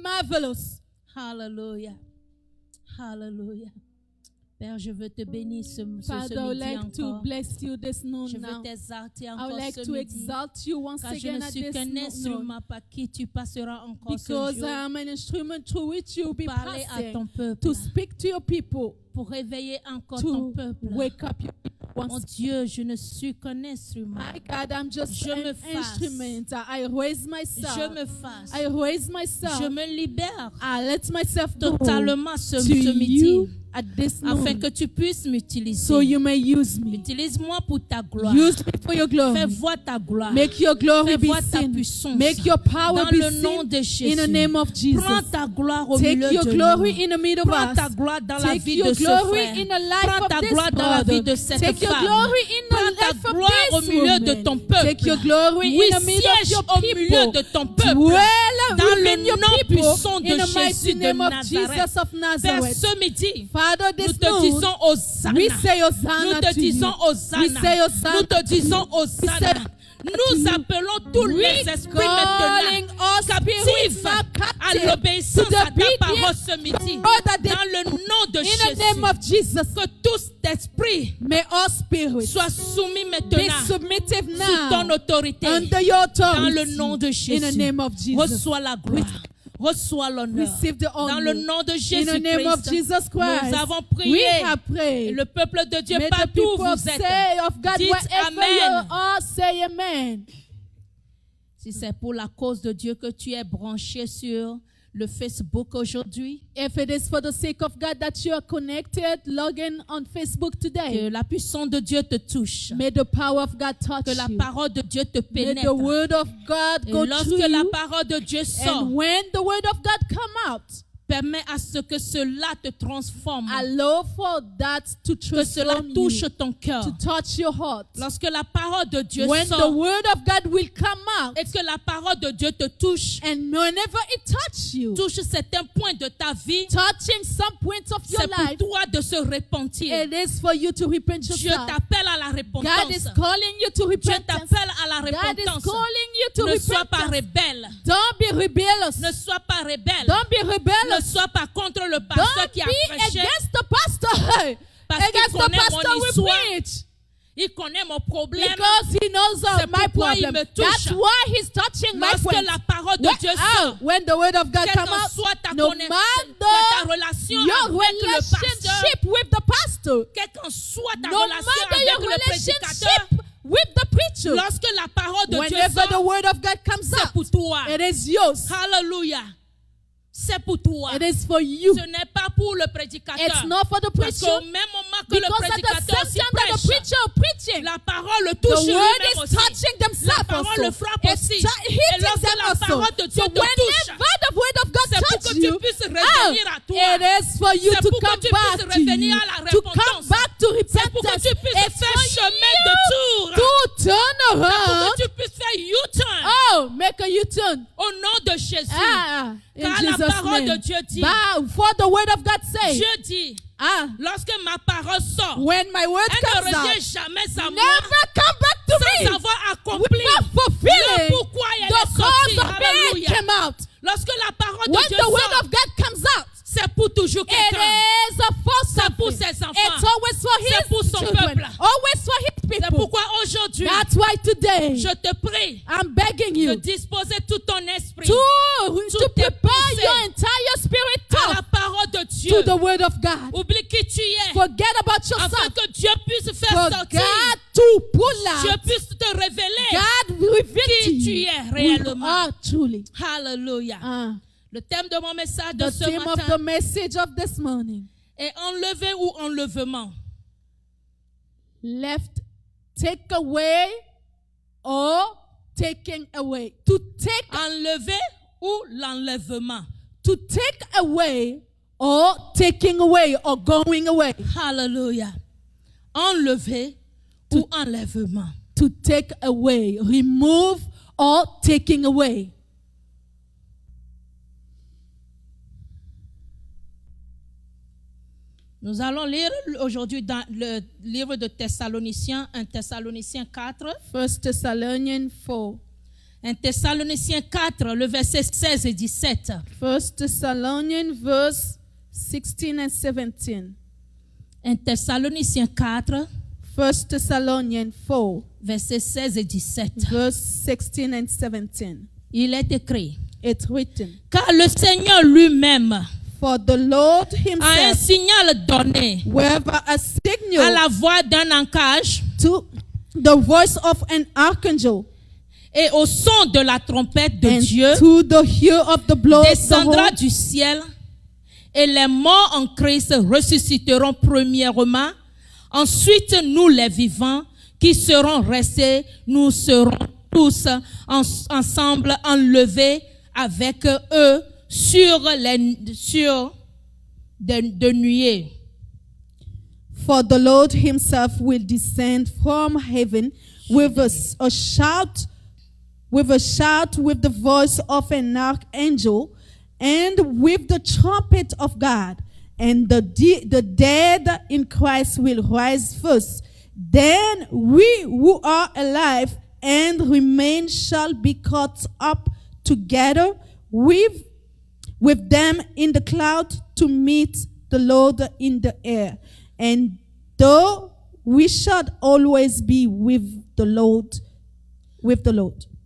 marvelous. Hallelujah. Hallelujah. Père, je veux te bénir ce Father, I would midi like to encore. bless you this noon Je veux now. t'exalter I encore would like ce to midi. exalt you once Car je again ne at suis this qu'un noon, instrument par qui tu passeras encore ce because jour. I am an instrument through which you will be Parler à ton passing peuple. to speak to your people, Pour réveiller encore ton to peuple. wake up your people Mon once. Dieu, je ne suis qu'un instrument. My God, I'm just Je me an fasse. instrument. I raise myself. Je me fasse. I raise myself. Je me libère I let myself go totalement ce to midi. you at this Afin noon, que tu puisses m'utiliser. so you may use me. Utilise-moi pour ta gloire. Use me for your Fais glory. voir ta gloire. Make your glory Fais be voir ta seen. puissance. Make your power Dans be le nom seen de Jésus. in the name of Jesus. Prends ta gloire au Take milieu your de glory nous. in the middle of Prends ta us. gloire dans la Take vie your de ce glory frère. in the life Prends of ta this gloire dans la brother. vie de cette Take your femme. glory in the Prends ta life of gloire au this milieu de woman. ton peuple. Take your glory Oui, in the middle of siège your au milieu people. de ton peuple. Dwell Dans within le your nom people puissant de in the mighty Jésus de name of Nazareth. Jesus of Père, Nazareth. ce midi, Father, nous this te noon, disons Hosanna. we say Nous Hosanna te to you. disons Hosanna. We say Hosanna Nous te to you. disons Hosanna. We say Nous appelons tous les esprits calling maintenant all spirits captifs now à captive l'obéissance to the à ta parole obedience ce midi. or that they, Dans le nom de in the name Jésus. of Jesus, Que tout esprit may all spirits soit soumis be maintenant submissive sous ton now autorité. under your Dans le authority. nom de In the Jésus. name of Jesus. Reçois la gloire. Reçois l'honneur. Receive the Dans le honor. nom de In the name of Jésus-Christ. Jesus Christ, Nous avons we prié. have prayed. Le peuple de Dieu, May the partout où people vous êtes. say of God, Dites wherever Amen. you are, say amen. Si c'est pour la cause de Dieu que tu es branché sur le Facebook aujourd'hui, If it is for the sake of God that you are connected, log in on Facebook que today. la puissance de Dieu te touche. May the power of God touch Que la you. parole de Dieu te May pénètre. the word of God Et go lorsque through la you. parole de Dieu sort, And when the word of God come out, permets à ce que cela te transforme. allow for that to Que cela transform touche you, ton cœur. to touch your heart. Lorsque la parole de Dieu When the sort word of God will come out, et que la parole de Dieu te touche, and whenever it touches you, touche certains points de ta vie, touching some points of your c'est pour life, toi de se repentir. it is for you to repent Dieu yourself. t'appelle à la God is repentance. calling you to Dieu repentance. t'appelle à la God is repentance. calling you to Ne sois pas repentance. rebelle. Don't be rebellious. Ne sois pas rebelle. Don't be Ne rebellious. sois pas contre le pasteur Don't qui a be prêché. against the pastor. Parce qu'il Against the connaît pastor mon we histoire. preach. Il connaît mon problème. Because he knows C'est my pourquoi il problem. me touche. That's why he's touching my Lorsque point. la parole de Dieu sort, When the word of God quelle comes qu'en out, soit ta no connaissance, matter ta relation your avec le pasteur, relationship with the pastor, quelle qu'en soit ta no relation matter avec your le prédicateur, relationship with the preacher, lorsque la parole de Dieu whenever the sort, word of God comes c'est out, pour toi. it is yours. Hallelujah. C'est pour toi. It is for you. Ce n'est pas pour le prédicateur. It's not for the Parce preacher. qu'au même moment que le Because at the prédicateur same s'y time that the prêche, preacher is preaching, la parole le the touche word lui-même is aussi. touching La themselves parole also. le frappe It's aussi. hitting Et lorsque them la also. parole de Dieu So te touche, whenever the word of God c'est pour touches que tu you, puisses revenir à toi. it is for you C'est to pour que come tu back puisses to revenir you, à la to come repentance. back to C'est pour que repentance. tu puisses It's faire for chemin de tour. you to turn Pour around. que tu puisses faire U-turn. Oh, make a U-turn. Au nom de Jésus. In Car la Jesus' parole de name. Dieu dit, For the word of God says, Dieu dit, lorsque ma parole sort, when my word elle ne comes revient out, jamais à moi never come back to sans me avoir accompli without le fulfilling pourquoi elle the est sortie. cause of it Alléluia. came out. Lorsque la parole de When Dieu the word sort, of God comes out, c'est pour toujours it quelqu'un. is a force C'est pour ses enfants. It's always for C'est pour his son children. peuple. Always for his C'est people. pourquoi aujourd'hui, That's why today je te prie I'm begging de you disposer tout ton esprit to tes prepare pensées your entire spirit à la thought parole de Dieu. to the word of God. Oublie qui tu es, Forget about afin yourself. que Dieu puisse faire For sortir, God to pull Dieu out. puisse te révéler God will reveal to qui tu you es who réellement. you are truly. Hallelujah. Le thème de mon message de The ce theme of matin the message of this morning. est enlever ou enlèvement. Left, take away, or taking away. To take, Enlever ou l'enlèvement. to take away, or taking away, or going away. Hallelujah. Enlever ou enlèvement. To take away, remove, or taking away. Nous allons lire aujourd'hui dans le livre de Thessaloniciens, 1 Thessaloniciens 4. 1 Thessalonians 4. 1 Thessaloniciens 4, le verset 16 et 17. 1 Thessalonians verse 16 and 17. 1 Thessaloniciens 4, 1 Thessalonians 4, verset 16 et 17. verse 16 and 17. Il est écrit, It's written, car le Seigneur lui-même for the Lord a un himself signal donné wherever a à signal la voix d'un ancage to the voice of an archangel et au son de la trompette de and Dieu to the hear of the blow of the descendra horn, du ciel et les morts en Christ ressusciteront premièrement. Ensuite, nous les vivants qui serons restés, nous serons tous ensemble enlevés avec eux sur des nuées. For the Lord himself will descend from heaven with a shout, with the voice of an archangel, and with the trumpet of God. And the dead in Christ will rise first. Then we who are alive and remain shall be caught up together with with them in the cloud to meet the Lord in the air. And though we shall always be with the Lord.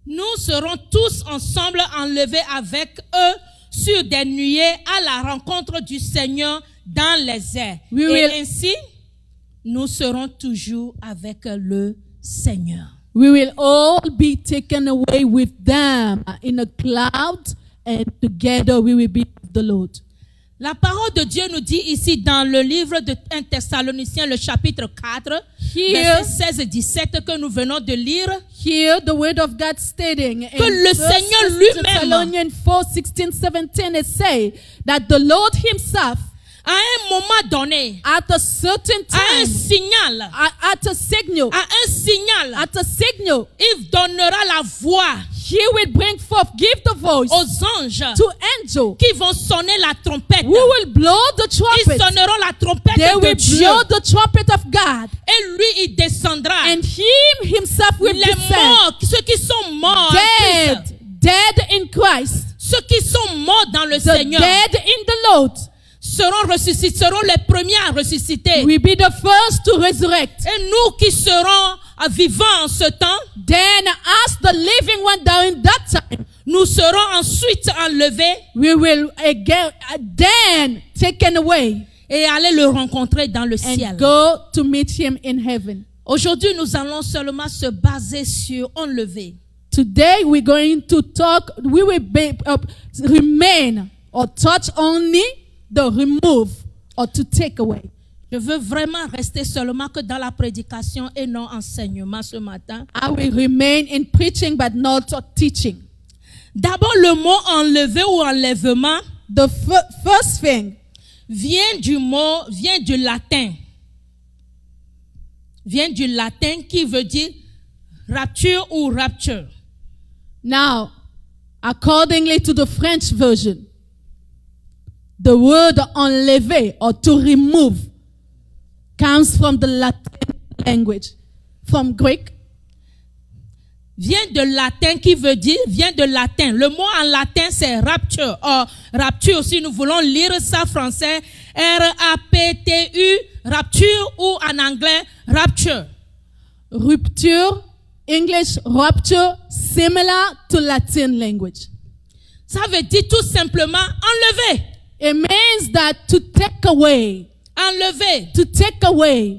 Nous serons tous ensemble enlevés avec eux sur des nuées à la rencontre du Seigneur dans les airs. Et ainsi, nous serons toujours avec le Seigneur. We will all be taken away with them in a cloud, and together we will be with the Lord. La parole de Dieu nous dit ici dans le livre de 1 Thessaloniciens, le chapitre 4, versets 16 et 17 que nous venons de lire. Here the word of God stating Que le Seigneur lui-même, Thessalonians 4:16, 17, it say that the Lord himself, à un moment donné, at a certain à un time, signal, at a signal, il donnera la voix he will bring forth, give the voice aux anges to angels qui vont sonner la trompette. who will blow the Ils trumpet. sonneront la trompette They de will Dieu. blow the trumpet of God, Et lui, il descendra. and him himself will Les descend. morts, ceux qui sont morts, en Christ, Dead in Christ, ceux qui sont morts dans le the Seigneur, dead in the Lord, seront ressuscités, seront les premiers à ressusciter. will be the first to resurrect. Et nous qui serons vivants en ce temps, Then as the living one during that time, nous serons ensuite enlevés we will again then taken away et aller le rencontrer dans le ciel. and go to meet him in heaven. Aujourd'hui, nous allons seulement se baser sur enlever. Today we're going to talk, we will remain or touch only the remove or to take away. Je veux vraiment rester seulement que dans la prédication et non enseignement ce matin. I will remain in preaching but not teaching. D'abord, le mot enlever ou enlèvement The first thing vient du latin. Vient du latin qui veut dire rapture ou rapture. now, accordingly to the French version, the word enlever or to remove comes from the Latin language, from Greek. Vient de latin. Le mot en latin, c'est rapture. Or, rapture, si nous voulons lire ça français, R-A-P-T-U, rapture, ou en anglais, rapture. Rupture, English rupture, similar to Latin language. Ça veut dire tout simplement enlever. It means that to take away,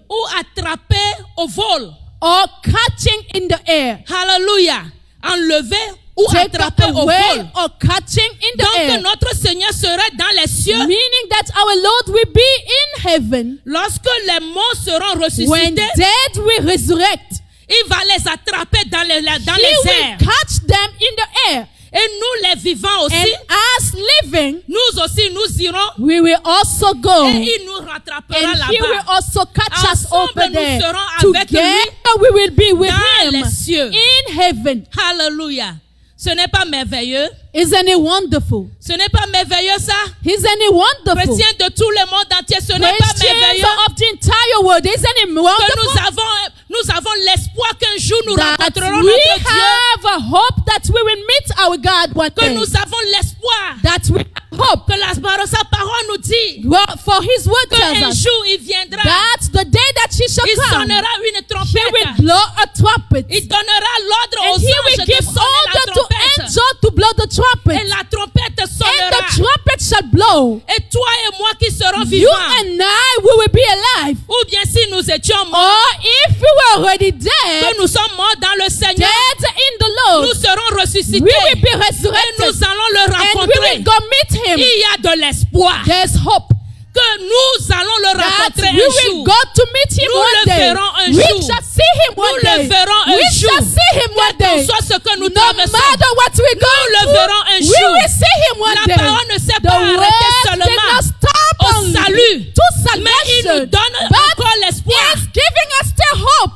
Ou attraper au vol. or catching in the air. Hallelujah. Enlever ou Take attraper au away vol. or catching in the Donc air. notre Seigneur serait dans les cieux. Meaning that our Lord will be in heaven. Lorsque les morts seront When ressuscités, dead will resurrect, il va les attraper dans he les will airs. catch them in the air. Et nous les vivants aussi, And as living, nous aussi nous irons we will also go. et il nous rattrapera And he will là-bas. also catch us Ensemble, over nous there. serons avec Together we will be with dans him les cieux. in heaven. Hallelujah. Ce n'est pas merveilleux. Isn't it wonderful? Ce n'est pas merveilleux ça. Isn't it wonderful? Chrétiens de tout le monde entier, ce n'est pas Christians merveilleux of the entire world, isn't it que wonderful? nous avons l'espoir qu'un jour nous That rencontrerons we notre Dieu. have a hope that we will meet our God one Que day. nous avons l'espoir That we hope. que sa parole nous dit Well, for his word tells qu'un us jour il viendra. that the day that he shall Il come, sonnera une he will trompette. blow a trumpet. Il donnera l'ordre And aux he anges will de give sonner la order to trompette. angels to blow the trumpet. Et la trompette And sonnera. the trumpet shall blow. Et toi et moi qui serons You vivants. and I, we will be alive. Ou bien si nous étions morts, Or if we were already dead, que nous sommes morts dans le Seigneur, dead in the nous Lord, serons ressuscités. we will be Et resurrected. nous allons le And we rencontrer. will go meet him. Il y a de l'espoir There's hope que nous allons le that rencontrer we un will jour. go to meet him Nous one le day. verrons un We jour. shall see him one Nous day. le verrons un We jour. shall see him one Quel que day. soit ce que nous No traversons, matter what we're going le verrons un through, we jour. will see him one La day. parole ne s'est The pas arrêtée word did seulement not stop au on salut, to mais il nous salvation, donne but encore l'espoir, it's giving us still hope.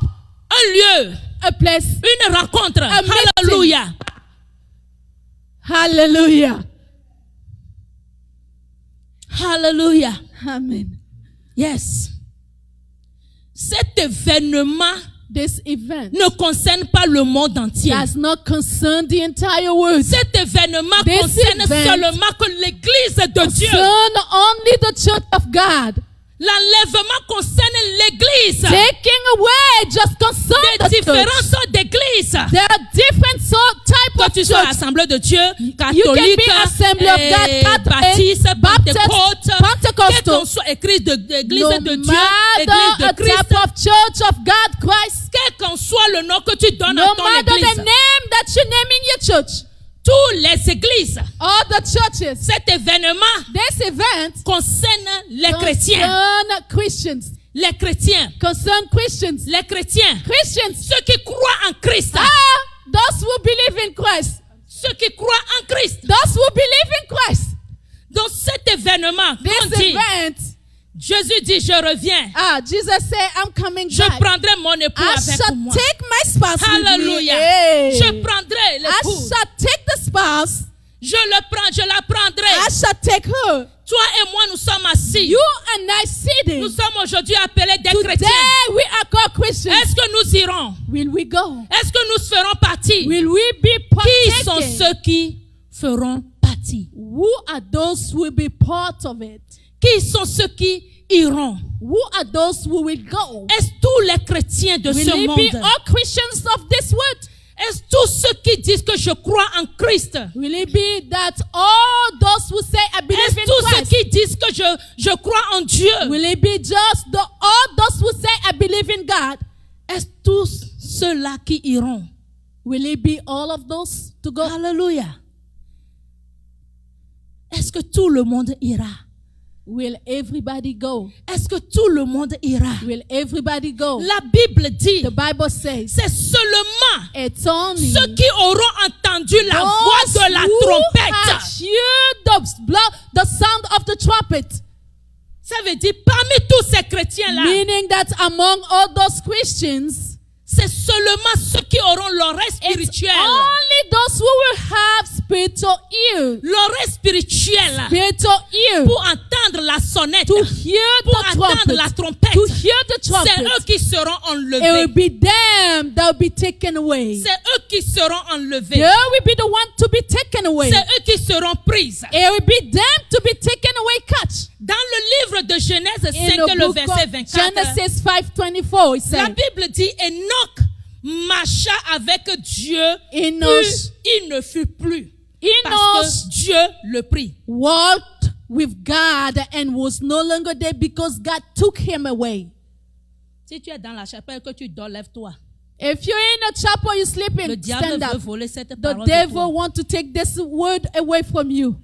un lieu, A place. une rencontre. meeting. Hallelujah. Hallelujah. Hallelujah. Amen. Yes. Cet événement This event ne concerne pas le monde entier. does not concern the entire world. Cet événement This concerne event seulement que l'Église l'église de Dieu. concern only the church of God. L'enlèvement concerne l'église. Taking away just concern Des the church. différentes sortes d'églises. There are different type Que of tu sois church. Assemblée de Dieu, You catholique, can be Assembly of God, Catholic, baptiste, Baptist, pentecôte, Pentecostal. quelle qu'on soit église de Dieu, No église matter a de Christ, type of church of God, Christ, quel qu'en soit le nom que tu donnes no à ton matter église, the name that you name in your church, toutes les églises, all the churches, cet événement this event concerne les chrétiens. concern Christians, Les chrétiens. concern Christians, Les chrétiens. Christians, Ceux qui croient en Christ. those who believe in Christ, Ceux qui croient en Christ. those who believe in Christ. Dans cet événement, on This dit, event, Jésus dit, je reviens. Jesus said, I'm coming Je back. prendrai mon époux I avec shall moi. take my spouse with me. Alléluia. Hey. Je prendrai I l'époux. shall take the spouse. Je la prendrai. I shall take her. Toi et moi, nous sommes assis. You and I sitting. Nous sommes aujourd'hui appelés des Today chrétiens. we are called Christians. Est-ce que nous irons? Will we go? Est-ce que nous ferons partie? Will we be Qui sont partaking? ceux qui feront partie? Who are those who will be part of it? Qui sont ceux qui iront? Who are those who will go? Est-ce tous les chrétiens de Will ce it be monde? all Christians of this world? Est-ce tous ceux qui disent que je crois en Christ? Will it be that all those who say I believe Est-ce in tous ceux Christ? qui disent que je crois en Dieu? Will it be just all those who say I believe in God? Est-ce tous ceux-là qui iront? Will it be all of those to go? Alléluia. Est-ce que tout le monde ira? Will everybody go? Est-ce que tout le monde ira? Will everybody go? La Bible dit, The Bible says c'est seulement it's only ceux qui auront entendu la voix those de la who trompette. have heard the sound of the trumpet. Ça veut dire, parmi tous ces chrétiens-là, Meaning that among all those Christians, c'est seulement ceux qui auront l'oreille it's spirituelle. only those who will have spiritual ears. L'oreille spirituelle Spiritual ear pour entendre la sonnette, to hear pour the entendre trumpet. la trompette. To hear the C'est eux trumpet. qui seront It will enlevés. be them that will be taken away. C'est eux qui seront enlevés. They will be the one to be taken away. C'est eux qui seront prises. It will be them to be taken away, catch. Dans le livre de Genèse In 5, the le book verset of 24, Genesis 5:24, it la says, Bible dit, Enoch marcha avec Dieu, Enoch, puis il ne fut plus. Parce Enoch que Dieu le prit. walked with God and was no longer there because God took him away. Si tu es dans la chapelle, que tu dors, lève-toi. If you're in a chapel, you're Le sleeping, diable stand veut up. voler cette The parole de devil toi. wants to take this word away from you.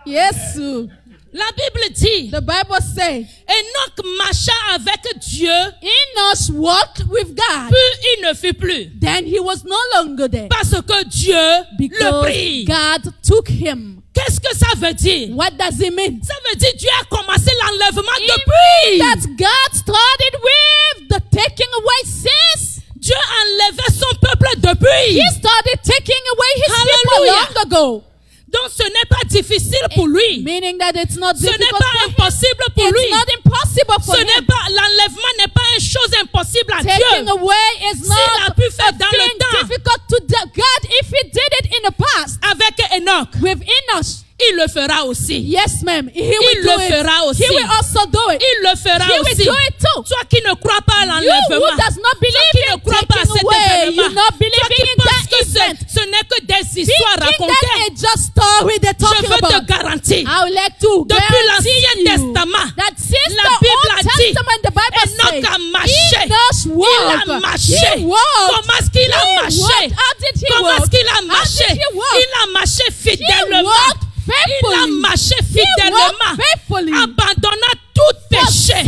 Yes, sir. La Bible dit, The Bible says, Enoch marcha avec Dieu, Enoch walked with God. puis il ne fut plus. Then he was no longer there Parce que Dieu le because prit. God took him. Qu'est-ce que ça veut dire? What does it mean? Ça veut dire Dieu a commencé l'enlèvement It depuis. means that God started with the taking away since. Dieu enlevait son peuple depuis. He started taking away his people Hallelujah. long ago. Donc ce n'est pas difficile pour lui. Meaning that it's not Ce n'est difficult pas for him. impossible pour It's lui. not impossible for Ce n'est him. pas l'enlèvement n'est pas une chose impossible à Taking Dieu. away is S'il a not pu faire a dans le thing temps. difficult to God if he did it in the past Avec Enoch, with Enoch. il le fera aussi. Yes, ma'am. He Il will le do it. fera aussi. He will also do it. Il le fera He will aussi. do it too. Toi qui ne crois pas à You who l'enlèvement, does not toi believe qui ne in crois pas à taking cet away, événement, you not toi believing qui in penses that que event, ce n'est que des histoires thinking racontées, that it's just story they're je talking veux te about. garantir, I would like to depuis guarantee l'Ancien you Testament, that since la the Bible a Old dit, Testament, the Bible Enoch says, a marché. Enoch Il walked. a marché. He walked. Comment est-ce qu'il a He marché? walked. How did he Comment est-ce walk? qu'il a How marché? did he walk? Il a marché He fidèlement. walked Il a faithfully. marché He fidèlement, walked faithfully. abandonnant tout péché,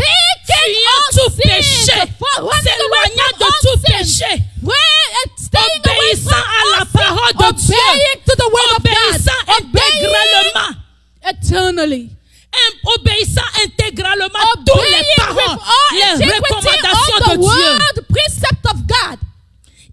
fuyant tout péché, s'éloignant de tout péché, obéissant à la parole de Dieu, obeying to the word of God, obéissant intégralement, eternally, obéissant intégralement à toutes les obeying with paroles, all les integrity recommandations all the de Dieu. word, precept of God.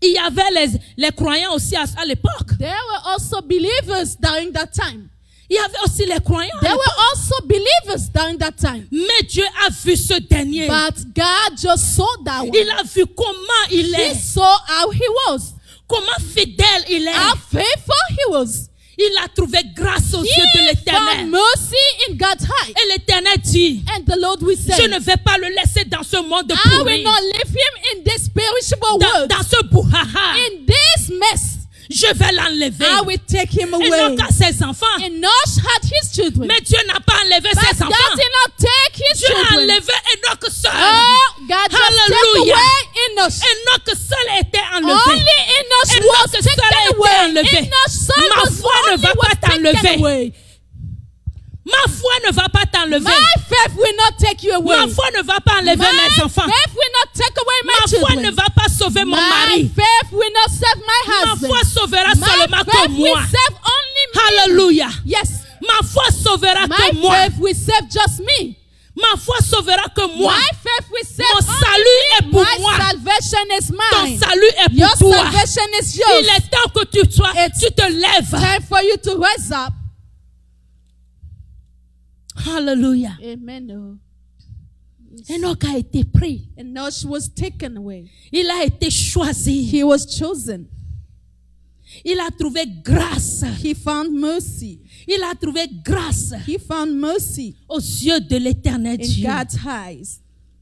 Il y avait les croyants aussi à l'époque. There were also believers during that time. Il y avait aussi les croyants. à There l'époque. were also believers during that time. Mais Dieu a vu ce dernier. But God just saw that one. Il a vu comment il He est, saw how he was, comment fidèle il est. how faithful he was. Il a trouvé grâce aux yeux de He l'Éternel. found mercy in God's eyes. Et l'Éternel dit, And the Lord will say, je ne vais pas le laisser dans ce monde I will pourri, not leave him in this perishable dans world. ce bouhaha. In this mess, Je vais l'enlever. I will take him Et away. non qu'à ses enfants. Enoch had his children. Mais Dieu n'a pas enlevé But ses God enfants. did not take his Dieu a children. enlevé Enoch seul. Oh, God just took Hallelujah. away Enoch. Enoch seul était enlevé. Only Enoch Enoch was seul taken a été away. enlevé. Enoch son Ma was foi ne only va pas was taken t'enlever. away. Ma foi ne va pas t'enlever. My faith will not take you away. Ma foi ne va pas enlever mes My enfants. faith will not take away my Ma foi children. ne va pas sauver mon My mari. faith will not save my Ma husband. foi sauvera My seulement que faith will moi. save only me. Alléluia. Yes. Ma foi sauvera My que moi. faith will save just me. Ma foi sauvera que moi. My faith will save Mon only salut est me. pour My moi. salvation is Ton mine. salut est Your pour toi. salvation is Il yours. est temps que tu te lèves. Time for you to rise up. Alléluia. Amen. Enoch a été pris. Enoch was taken away. Il a été choisi. He was chosen. Il a trouvé grâce. He found mercy. Il a trouvé grâce He found mercy aux yeux de l'Éternel in Dieu. God's eyes.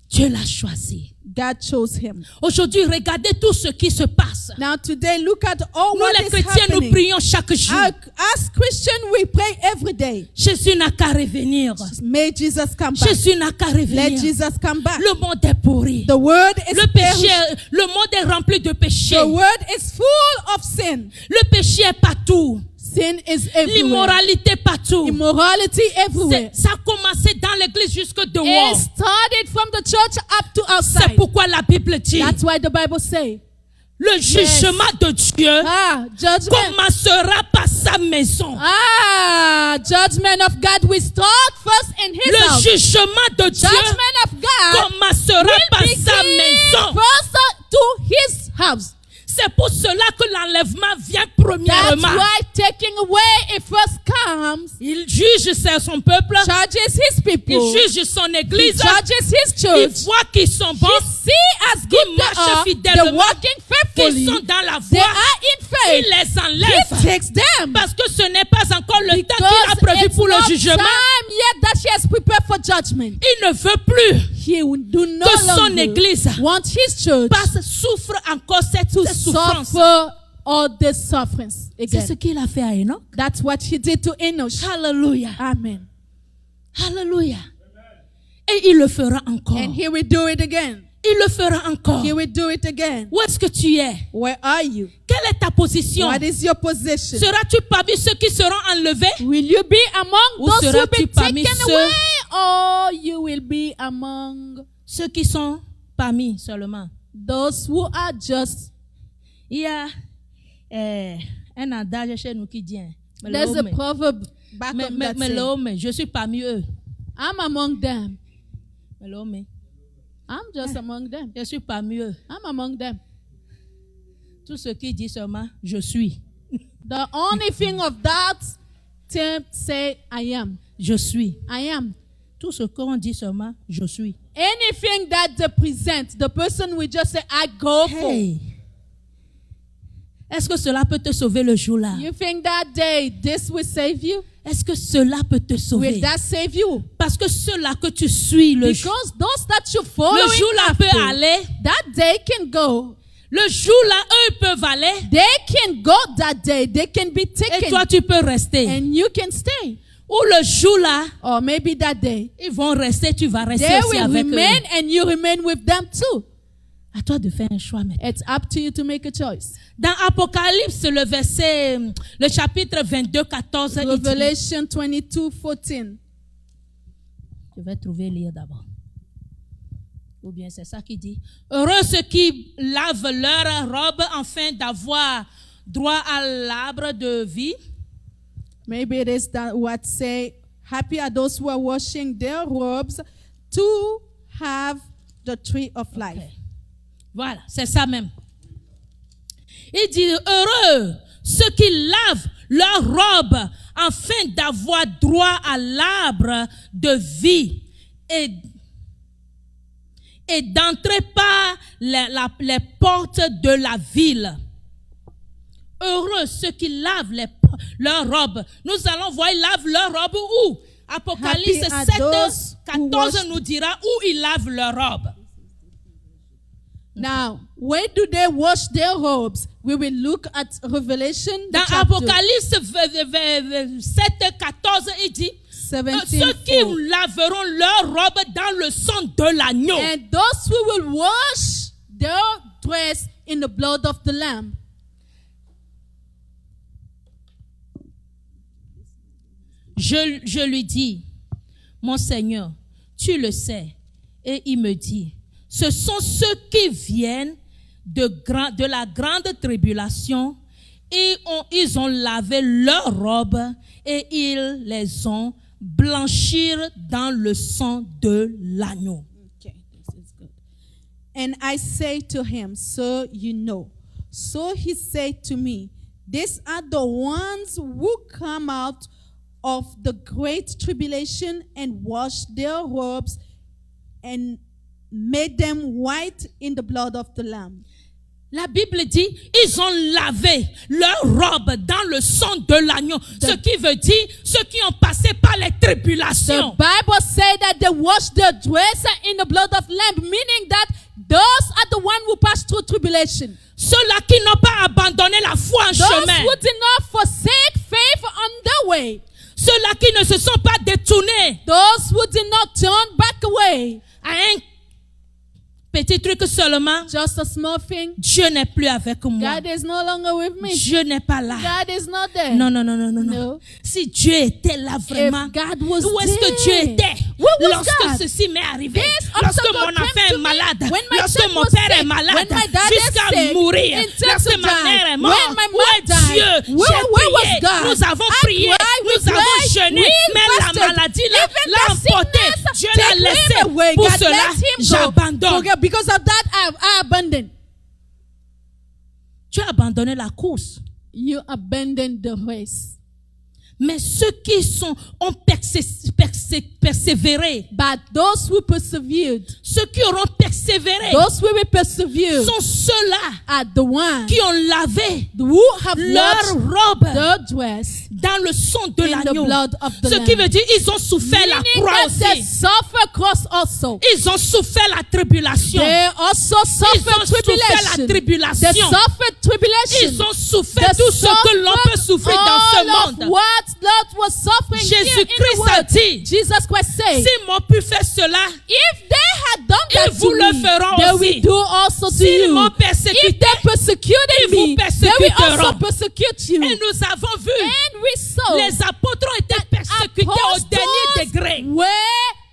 Dieu l'a choisi. God chose him. Aujourd'hui, regardez tout ce qui se passe. Now today, look at all Nous, what les is chrétiens, nous happening. prions chaque jour. As Christians, we pray every day. Jésus n'a qu'à revenir. May Jesus come back. Jésus n'a qu'à Let revenir. Jesus come back. Le monde est pourri. The word is Le péché, perished. le monde est rempli de péché. The word is full of sin. Le péché est partout. Sin is everywhere. L'immoralité partout. Immorality everywhere. Ça a commencé dans l'église jusque It dehors. started from the church up to C'est outside. pourquoi la Bible dit, That's why the Bible says, le jugement de Dieu judgment. commencera par sa maison. Judgment of God will start first in his Le house. jugement de Dieu Judgment of God commencera will par sa begin maison. first to his house. C'est pour cela que l'enlèvement vient That's premièrement. why taking away it first comes. Il juge son peuple. Judges his people. Il juge son He église. judges his Il church. voit qu'ils sont bons. He see as good they marchent are. fidèlement. They're walking Qu'ils faithfully. sont dans la They voie. are in Il faith. les He enlève. takes them. Parce que ce n'est pas encore le temps Because qu'il a prévu it's pour le not jugement. time yet that he has prepared for judgment. Il ne veut plus He do no que son longer église want his church souffre encore cette souffrance. suffer all the sufferings C'est ce again. qu'il a fait à Enoch. That's what he did to Enoch. Hallelujah. Amen. Hallelujah. Et il le fera encore. And he will do it again. Il le fera encore. He will do it again. Où est-ce que tu es? Where are you? Quelle est ta position? What is your position? Seras-tu parmi ceux qui seront enlevés? Will you be among Ou those who will seras-tu be parmi taken ceux- away, or you will be among Ceux qui sont parmi seulement. those who are just? Il y a un adage chez nous qui dit, There's a proverb back of that saying, je suis parmi eux. I'm among them. Melome, I'm just among them. je suis parmi eux. I'm among them. Tout ce qui dit seulement, je suis. The only thing of that term say I am. Je suis. I am. Tout ce qu'on dit seulement, je suis. Anything that they present, the person will just say, I go for. Hey. Est-ce que cela peut te sauver le jour-là? You think that day this will save you? Est-ce que cela peut te sauver? Will that save you? Parce que ceux-là que tu suis le Because those that you follow, le jour-là peut aller. that day can go. Le jour-là, eux ils peuvent aller. They can go that day. They can be Et taken. toi, tu peux rester. And you can stay. Ou le jour-là, Or maybe that day, ils vont rester, tu vas rester they aussi will avec remain eux. and you remain with them too. À toi de faire un choix maintenant. It's up to you to make a choice. Dans Apocalypse, le chapitre 22, 14, il dit, Revelation 22:14. je vais trouver lire d'abord. Ou bien c'est ça qui dit. Heureux ceux qui lavent leur robe afin d'avoir droit à l'arbre de vie. Maybe it is that what say, happy are those who are washing their robes to have the tree of life. Okay. Voilà, c'est ça même. Il dit, heureux ceux qui lavent leur robe afin d'avoir droit à l'arbre de vie et d'entrer par les portes de la ville. Heureux ceux qui lavent les leurs robes. Nous allons voir, ils lavent leurs robes où? Apocalypse Happy are 7, those who 14 wash- nous dira où ils lavent leurs robes. Now, where do they wash their robes? We will look at Revelation the Dans chapter Apocalypse 7, 14, il dit 17. ceux qui laveront leurs robes dans le sang de l'agneau. And those who will wash their dress in the blood of the Lamb. Je lui dis, mon Seigneur, tu le sais. Et il me dit, ce sont ceux qui viennent de la grande tribulation et ils ont lavé leurs robes et ils les ont blanchis dans le sang de l'agneau. Okay, this is good. And I say to him, so you know. So he said to me, these are the ones who come out of the great tribulation and washed their robes and made them white in the blood of the Lamb. La Bible dit, ils ont lavé leurs robes dans le sang de l'agneau. Ce qui veut dire, ceux qui ont passé par les The tribulations. Bible said that they washed their dress in the blood of Lamb, meaning that those are the ones who passed through tribulation. Ceux-là qui n'ont pas abandonné la foi en Those chemin. who did not forsake faith on their way. Ceux-là qui ne se sont pas détournés Those who did not turn back away. à un petit truc seulement. Just a small thing. Dieu n'est plus avec moi. God is no longer with me. Dieu n'est pas là. God is not there. Non, non, non, non, non, No. non. Si Dieu était là vraiment, If God was où est-ce que there, Dieu était where was lorsque God? ceci m'est arrivé? This Lorsque obstacle mon came enfant to est me malade, when my lorsque child mon was père est sick, malade, when my dad is jusqu'à sick, mourir, until lorsque to ma die, mère est when morte, my où mom est died, Dieu? where J'ai was prié, God? nous avons I prié, cried, we nous avons prayed, jeûné, we mais la fasted. maladie l'a Even the emporté. sickness, Dieu l'a take laissé. him away. Pour God cela, let him go. j'abandonne. Okay, because of that, I abandoned. Tu as abandonné la course. You abandoned the race. Mais ceux qui ont persévéré, But those who persevered, ceux qui auront persévéré, those who will persevere, sont ceux-là are the ones qui ont lavé who have leur washed robe their dress dans le sang de in the l'agneau. blood of the Ce Lamb. qui veut dire ils ont souffert la Meaning croix that they aussi. suffer cross also. Ils ont souffert la tribulation. They also Ils suffer ont souffert la tribulation. tribulation. They suffered tribulation. Ils ont souffert They tout ce que l'on peut souffrir dans all ce of monde. what Lot was suffering here in the Jésus-Christ a world. dit, Jesus Christ said, s'ils m'ont pu faire cela, if they had done that ils vous to le me, feront they aussi. will do also to S'ils you. m'ont If persécuté, they persecuted ils vous me, they will also persécuteront. persecute you. et nous avons vu, And we saw les apôtres ont été persécutés au dernier degré. were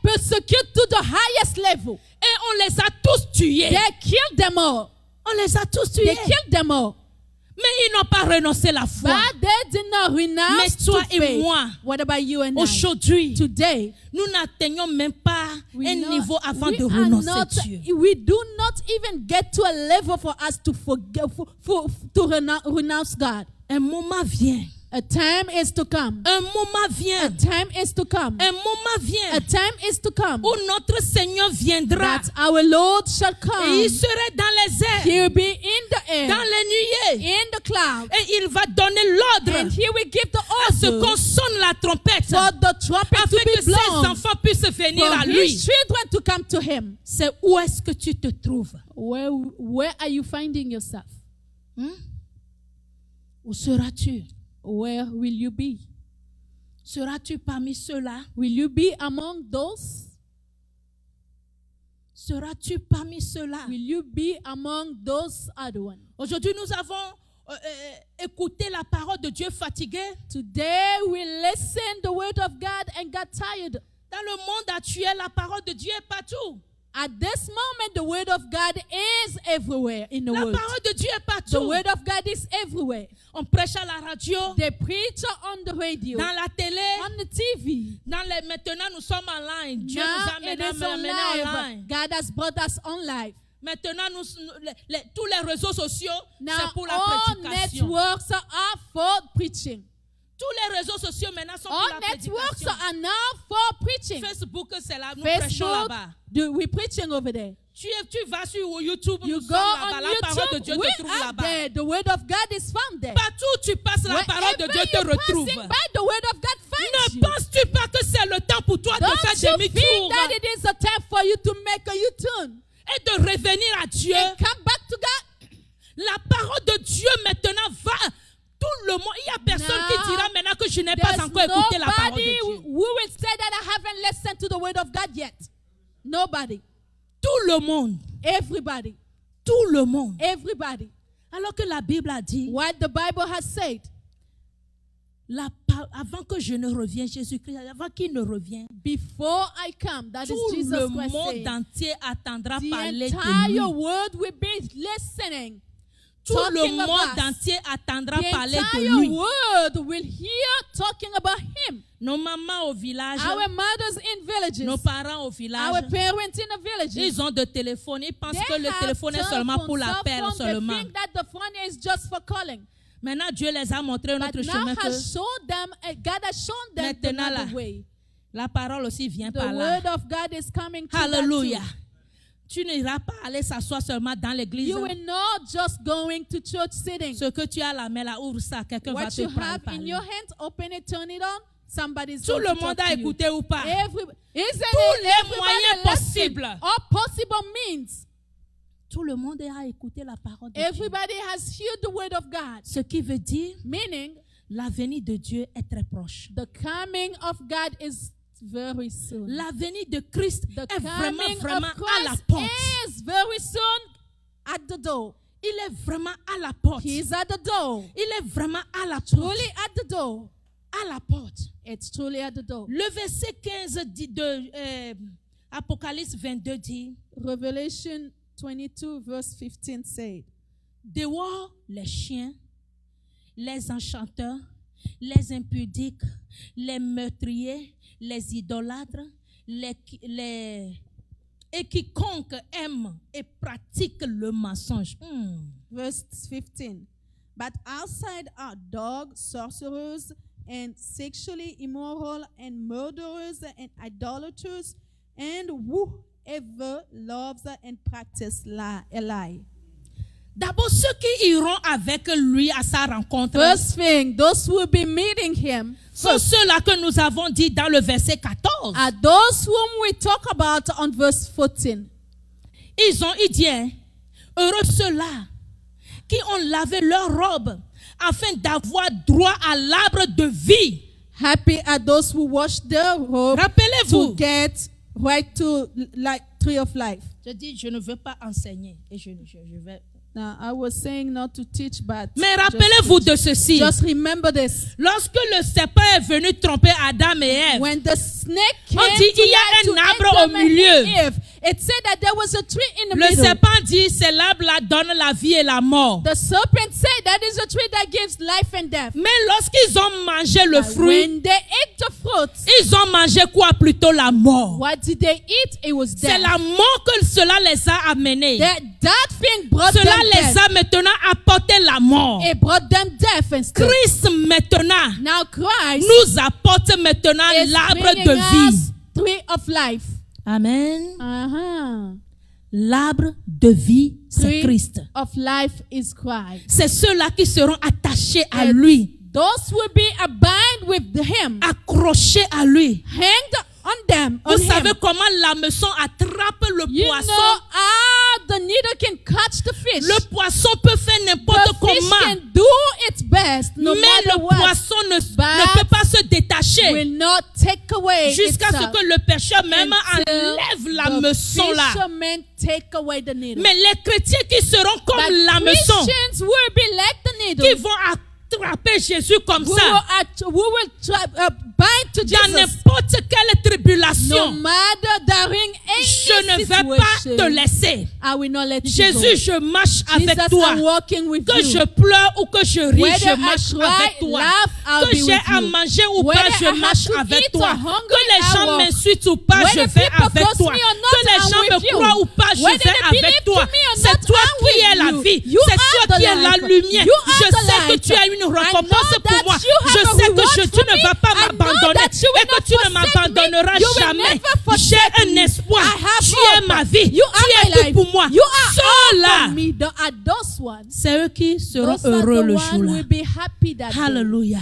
persecuted to the highest level. Et on les a tous tués. They killed them all. On les a tous They tués. killed them all. Mais ils n'ont pas renoncé la foi. But they did not renounce Mais toi to et faith. moi, What about you and I? aujourd'hui, Today, nous n'atteignons même pas we un not- niveau avant we de are renoncer not- Dieu. we do not even get to a level for us to forget, to renounce God. Un moment vient. A time is to come. Un moment A vient. time is to come. Un moment A vient time is to come où notre Seigneur viendra that our Lord shall et come. il serait dans les airs, He will be in the air, dans les nuées, in the cloud, et il va donner l'ordre and He will give the à ce qu'on order sonne la trompette for the trumpet to afin que be ses blown enfants puissent venir for à lui. His children to come to Him. C'est où est-ce que tu te trouves? Where are you finding yourself? Où seras-tu? Where will you be? Seras-tu parmi ceux-là? Will you be among those? Seras-tu parmi ceux-là? Will you be among those other ones? Aujourd'hui, nous avons écouté la parole de Dieu fatigué. Today we listened the word of God and got tired. Dans le monde actuel, la parole de Dieu est partout. At this moment, the word of God is everywhere in the La world. parole de Dieu est The partout. word of God is everywhere. On prêche à la radio, They preach on the radio, dans la télé. on the TV. Maintenant, nous sommes en ligne. Dieu nous Now a it amenés is on live. online. God has brought us on live. Maintenant, tous les réseaux sociaux, Now c'est pour la all prédication. networks are for preaching. Tous les réseaux sociaux maintenant sont pour All la networks prédication. are now for preaching. Facebook, c'est là, nous prêchons Facebook, là-bas. we're preaching over there. Tu vas sur YouTube, You nous go sommes là-bas. on La parole de YouTube, Dieu we te trouve are là-bas. there. The word of God is found there. Partout où tu passes la parole de Dieu te Wherever you're retrouve. passing by, the word of God finds Ne you. penses-tu pas que c'est le temps pour toi de Don't faire you demi-tour think that it is a time for you to make a U-turn et de revenir à Dieu? and come back to God? La parole de Dieu maintenant va tout le monde. Il n'y a personne Now, qui dira maintenant que je n'ai pas There's encore écouté la parole nobody de Dieu. who will say that I haven't listened to the word of God yet. Nobody. Tout le monde. Everybody. Tout le monde. Everybody. Alors que la Bible a dit, What the Bible has said. avant que je ne revienne, Jésus-Christ, avant qu'il ne revienne, Before I come, that is tout Jesus le Christ monde saying. entier attendra The parler de entire lui. world will be listening. Tout le talking of monde us. entier attendra The parler de entire lui. world will hear talking about him. Nos mamans au village, Our mothers in villages. nos parents au Our village, parents in the villages. ils ont de téléphones. Ils pensent They que le have téléphone est seulement pour telephones, l'appel cell phone. seulement. They think that the phone is just for calling. Maintenant, Dieu les a montré un But autre now chemin que has shown them, God has shown them Maintenant, another là, way. la parole aussi vient The par là. word of God is coming to Alléluia. that Tu n'iras pas aller s'asseoir seulement dans too. l'église. You will not just going to church sitting. Ce que tu as à la main là, ouvre ça. Quelqu'un va What te you prendre have par in là. your hands, open it, turn it on. Somebody's Tout going le to monde talk a to you. écouté ou pas? Isn't Tous it les everybody moyens listen? possibles. All possible means. Tout le monde a écouté la parole de Dieu. Everybody has heard the word of God. Ce qui veut dire, Meaning, la venue de Dieu est très proche. the coming of God is very soon. La venue de Christ The est vraiment, coming vraiment of à la Christ porte. is very soon at the door. Il est vraiment à la porte. He is at the door. Il est vraiment à la porte. Truly at the door. À la porte. It's truly at the door. Le verset 15 de Apocalypse 22 dit, Revelation 22 verse 15 said, dehors les chiens, les enchanteurs, les impudiques, les meurtriers, les idolâtres, et quiconque aime et pratique le mensonge. verse 15. But outside are dogs, sorcerers, and sexually immoral, and murderers, and idolaters, and whoever loves and practices a lie. D'abord, ceux qui iront avec lui à sa rencontre First thing, those who will be meeting him sont ceux-là que nous avons dit dans le verset 14. are those whom we talk about on verse 14. Il dit, hein, heureux ceux-là qui ont lavé leur robe afin d'avoir droit à l'arbre de vie. Happy are those who wash their robe Rappelez-vous, to get right to tree of life. je dis, je ne veux pas enseigner et je vais. Now, I was saying not to teach, but Mais rappelez-vous de ceci. just remember this. Lorsque le serpent est venu tromper Adam et Ève, When the snake came on dit, il y a to un arbre Adam au and milieu. Eve, it said that there was a tree in the Le middle. serpent dit, c'est l'arbre-là donne la vie et la mort. The serpent said that is a tree that gives life and death. Mais lorsqu'ils ont mangé le But fruit, when they ate the fruit, ils ont mangé quoi? Plutôt la mort. what did they eat? It was C'est death. la mort que cela les a amenés. That thing brought Cela them les death. a maintenant apporté la mort. It brought them death instead. Christ maintenant Now Christ nous apporte maintenant is l'arbre bringing de us vie. tree of life. Amen. Uh-huh. L'arbre de vie, c'est Tree Christ. of life is Christ. C'est ceux-là qui seront attachés à It's lui, Those will be abide with him, accrochés à lui. hanged on them. On Vous savez him. comment l'hameçon attrape le You poisson? know how the needle can catch the fish. Le poisson peut faire n'importe The fish comment, can do its best, no mais matter le what. poisson ne But peut pas se détacher Will not take away jusqu'à ce itself que le pêcheur même until enlève the l'hameçon là. fisherman take away the needle. Mais les chrétiens qui seront comme But l'hameçon, Christians will be like the needle. qui vont attraper Jésus comme Who ça, will bind to dans Jesus. n'importe quelle No tribulation, matter during any je ne vais pas te situation, laisser. I will not let you Jésus, je marche go. avec Jesus, toi. I'm walking with Que you. je pleure ou que je ris, Whether je I marche cry, avec toi. laugh, I'll Que be j'ai with à you. manger ou Whether pas, je I have marche to avec eat toi. or hungry, Que les I gens walk. m'insultent ou pas, je Whether vais people avec curse toi. me or not, Que les I'm gens me with you. croient ou pas, je Whether vais they avec believe toi. to me or C'est not, toi I'm qui with es la you. vie. You C'est are toi the qui es la life. lumière. You are Je the sais que light. tu as une I récompense know pour that moi. you have Je a sais que reward tu for ne me. vas pas I know m'abandonner. that you will et que not tu ne forsake me. m'abandonneras You will jamais. never J'ai forsake un me. espoir. I have Tu hope. es ma vie. You Tu are es my tout life. pour moi. You are all Ceux-là, for me. Are those ones. c'est eux qui seront Those are heureux the le ones jour-là. will be happy that day. Alléluia.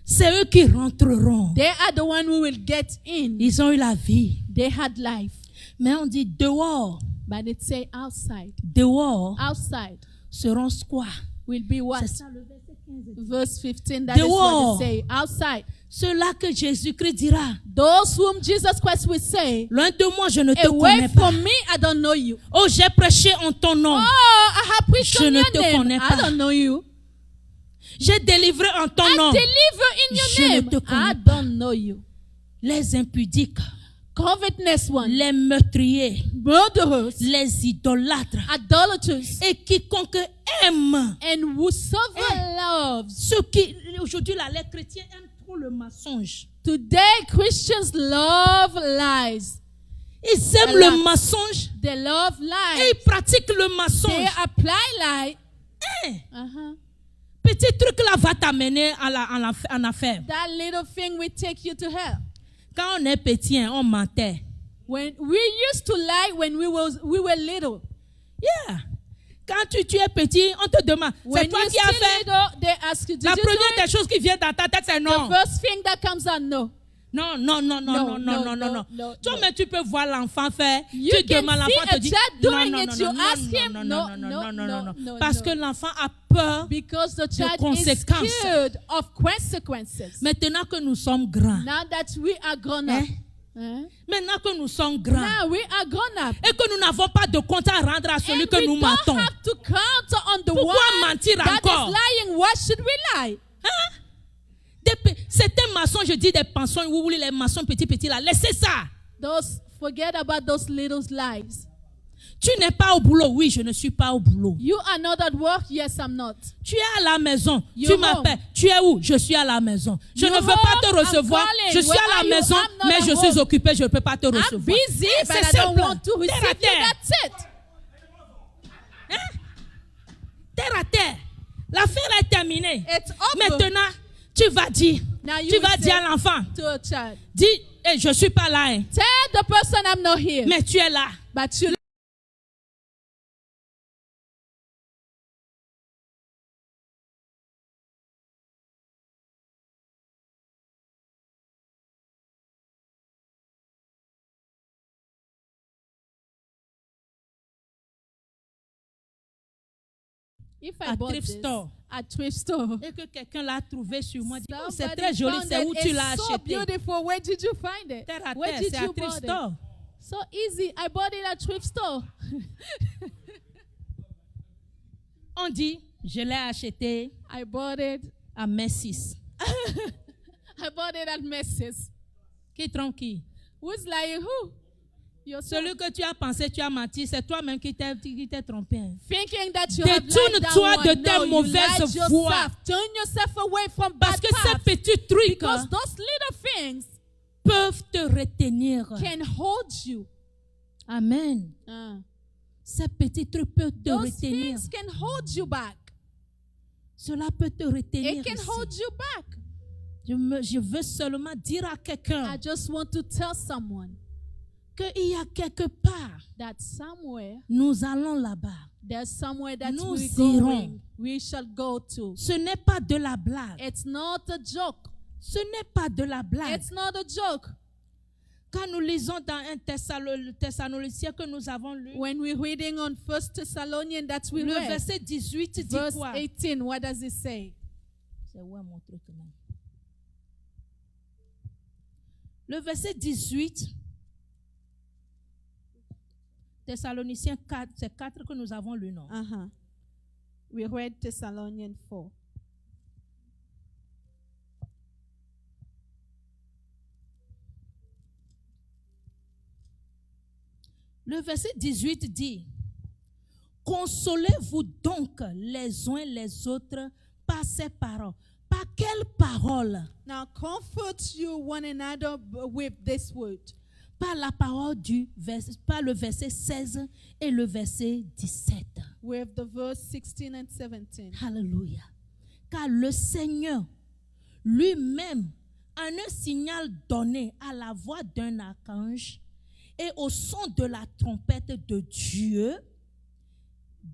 C'est eux qui rentreront. They are the one who will get in. Ils ont eu la vie. They had life. Mais on dit dehors. But it say outside. Dehors Outside seront quoi? will be what? C'est ça le verset 15. Verse 15, that is Dehors. what it say. Outside. Ceux-là que Jésus-Christ dira, Those whom Jesus Christ will say, loin de moi, je ne te away connais pas. from me, I don't know you. Oh, j'ai prêché en ton nom. Oh, I have preached Je on ne your te name. connais I pas. don't know you. J'ai délivré en ton I nom. deliver in your Je ne name. te connais I pas. don't know you. Les impudiques, Covetousness one. les meurtriers, Murderers. les idolâtres Idolaters. et quiconque aime. And whosoever loves. Ceux qui, aujourd'hui, là, les chrétiens aiment trop le mensonge. Today, Christians love lies. Ils aiment Allah. le mensonge They love et lies. ils pratiquent le They mensonge. apply lie. Hein? Uh-huh. Petit truc là va t'amener en affaire. That little thing will take you to hell. Quand on est petit, hein, on mentait. When we used to lie when we were little. Yeah. Quand tu es petit, on te demande, c'est When toi you're qui as still fait. little, they ask you, did La you do première it? des choses qui vient dans ta tête, c'est non. The first thing that comes out, no. Non, non, non, non, non, non, non, non, non. no, Toi, no. mais tu peux voir l'enfant faire. You Tu can demandes, see l'enfant te a dit, child non, doing non, it, non, you non, ask non, him, non, no, non, no, non, non, non, no, non. no, Parce no. que l'enfant a peur. Because the child is conséquences. scared of consequences. Maintenant que nous sommes grands. Now that we are grown up. Maintenant que nous sommes grands. Now we are grown up. Et que nous n'avons pas de compte à rendre à celui And que we nous don't mentons. have to count on the Pourquoi one mentir that encore? is lying. Why should we lie? Hein? Certains maçons, je dis des pensons, vous voulez les maçons petits là, laissez ça. Forget about those little lies. Tu n'es pas au boulot. Oui, je ne suis pas au boulot. You are not at work. Yes, I'm not. Tu es à la maison. You're Tu m'appelles. home. Tu es où? Je suis à la maison. Je You're ne veux pas te home. I'm recevoir. calling. Je suis Where à are la you? maison, I'm not mais at je suis home. occupé. Je ne peux pas te I'm recevoir. busy, Eh, but c'est I don't simple. want to Terre receive à you. terre. That's it. Hein? Terre à terre. L'affaire est terminée. It's over. Maintenant, tu vas dire. Now you Tu vas will dire say à l'enfant. to a child, Dis, hey, je ne suis pas là. Hein. tell the person I'm not here. Mais tu es là. But you If I À bought thrift this store. at thrift store, Et que quelqu'un l'a trouvé sur moi. Dit, oh, c'est somebody très joli. found C'est it. où tu It's l'as so acheté? beautiful. Where did you find it? Terre à Where terre, did c'est à you thrift bought it? store. So easy. I bought it at thrift store. On dit, je l'ai acheté I bought it. à Messis. I bought it at Macy's. Qui trompe qui? Who's lying? Who? Yourself. Celui que tu as pensé, tu as menti, c'est toi-même qui t'es trompé. Hein. Thinking that you have lied Détourne-toi down de one. tes No, you mauvaises lied voies. yourself. Turn yourself away from Parce bad que ces paths. petits trucs Because those little things peuvent te retenir. can hold you. Amen. Ces petits trucs peuvent te Those retenir. things can hold you back. Cela peut te retenir. It can ici. hold you back. Je veux seulement dire à quelqu'un I just want to tell someone qu'il y a quelque part, that somewhere, nous allons là-bas. there's somewhere that Nous we're irons. going, we shall go to. Ce n'est pas de la blague. It's not a joke. Ce n'est pas de la blague. It's not a joke. Quand nous lisons dans un Thessaloniciens que nous avons lu, When we're reading on 1 Thessalonians that we le read, verset 18 dit verse quoi? 18, what does it say? C'est où mon truc même? Le verset 18, Thessaloniciens 4, c'est 4 que nous avons lu, non? We read Thessalonians 4. Le verset 18 dit, consolez-vous donc les uns les autres par ces paroles. Par quelles paroles? Now comfort you one another with this word. Par la parole par le verset 16 et le verset 17. With the verse 16 and 17. Alléluia. Car le Seigneur lui-même en un signal donné à la voix d'un archange et au son de la trompette de Dieu,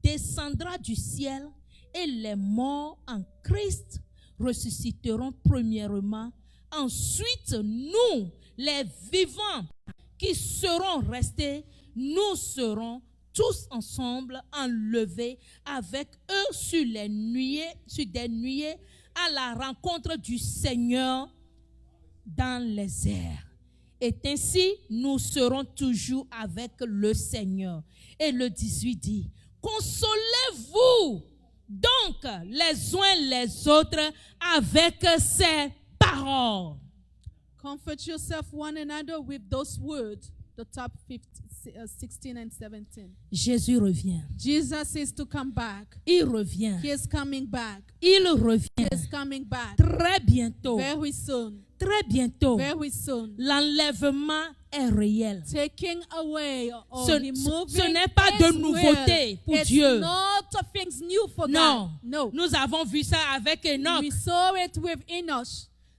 descendra du ciel et les morts en Christ ressusciteront premièrement. Ensuite, nous, les vivants qui serons restés, nous serons tous ensemble enlevés avec eux sur des nuées à la rencontre du Seigneur dans les airs. Et ainsi, nous serons toujours avec le Seigneur. Et le 18 dit, consolez-vous donc les uns les autres avec ces paroles. Comfort yourself one another with those words. The top 16 and 17. Jésus revient. Jesus is to come back. Il revient. He is coming back. Il revient. He is coming back. Très bientôt. Very soon. Très bientôt. Very soon. L'enlèvement est réel. Taking away or Ce removing n'est pas de is nouveauté real. pour It's Dieu. not things new for Non. God. No. Nous avons vu ça avec Enoch. We saw it with Enoch.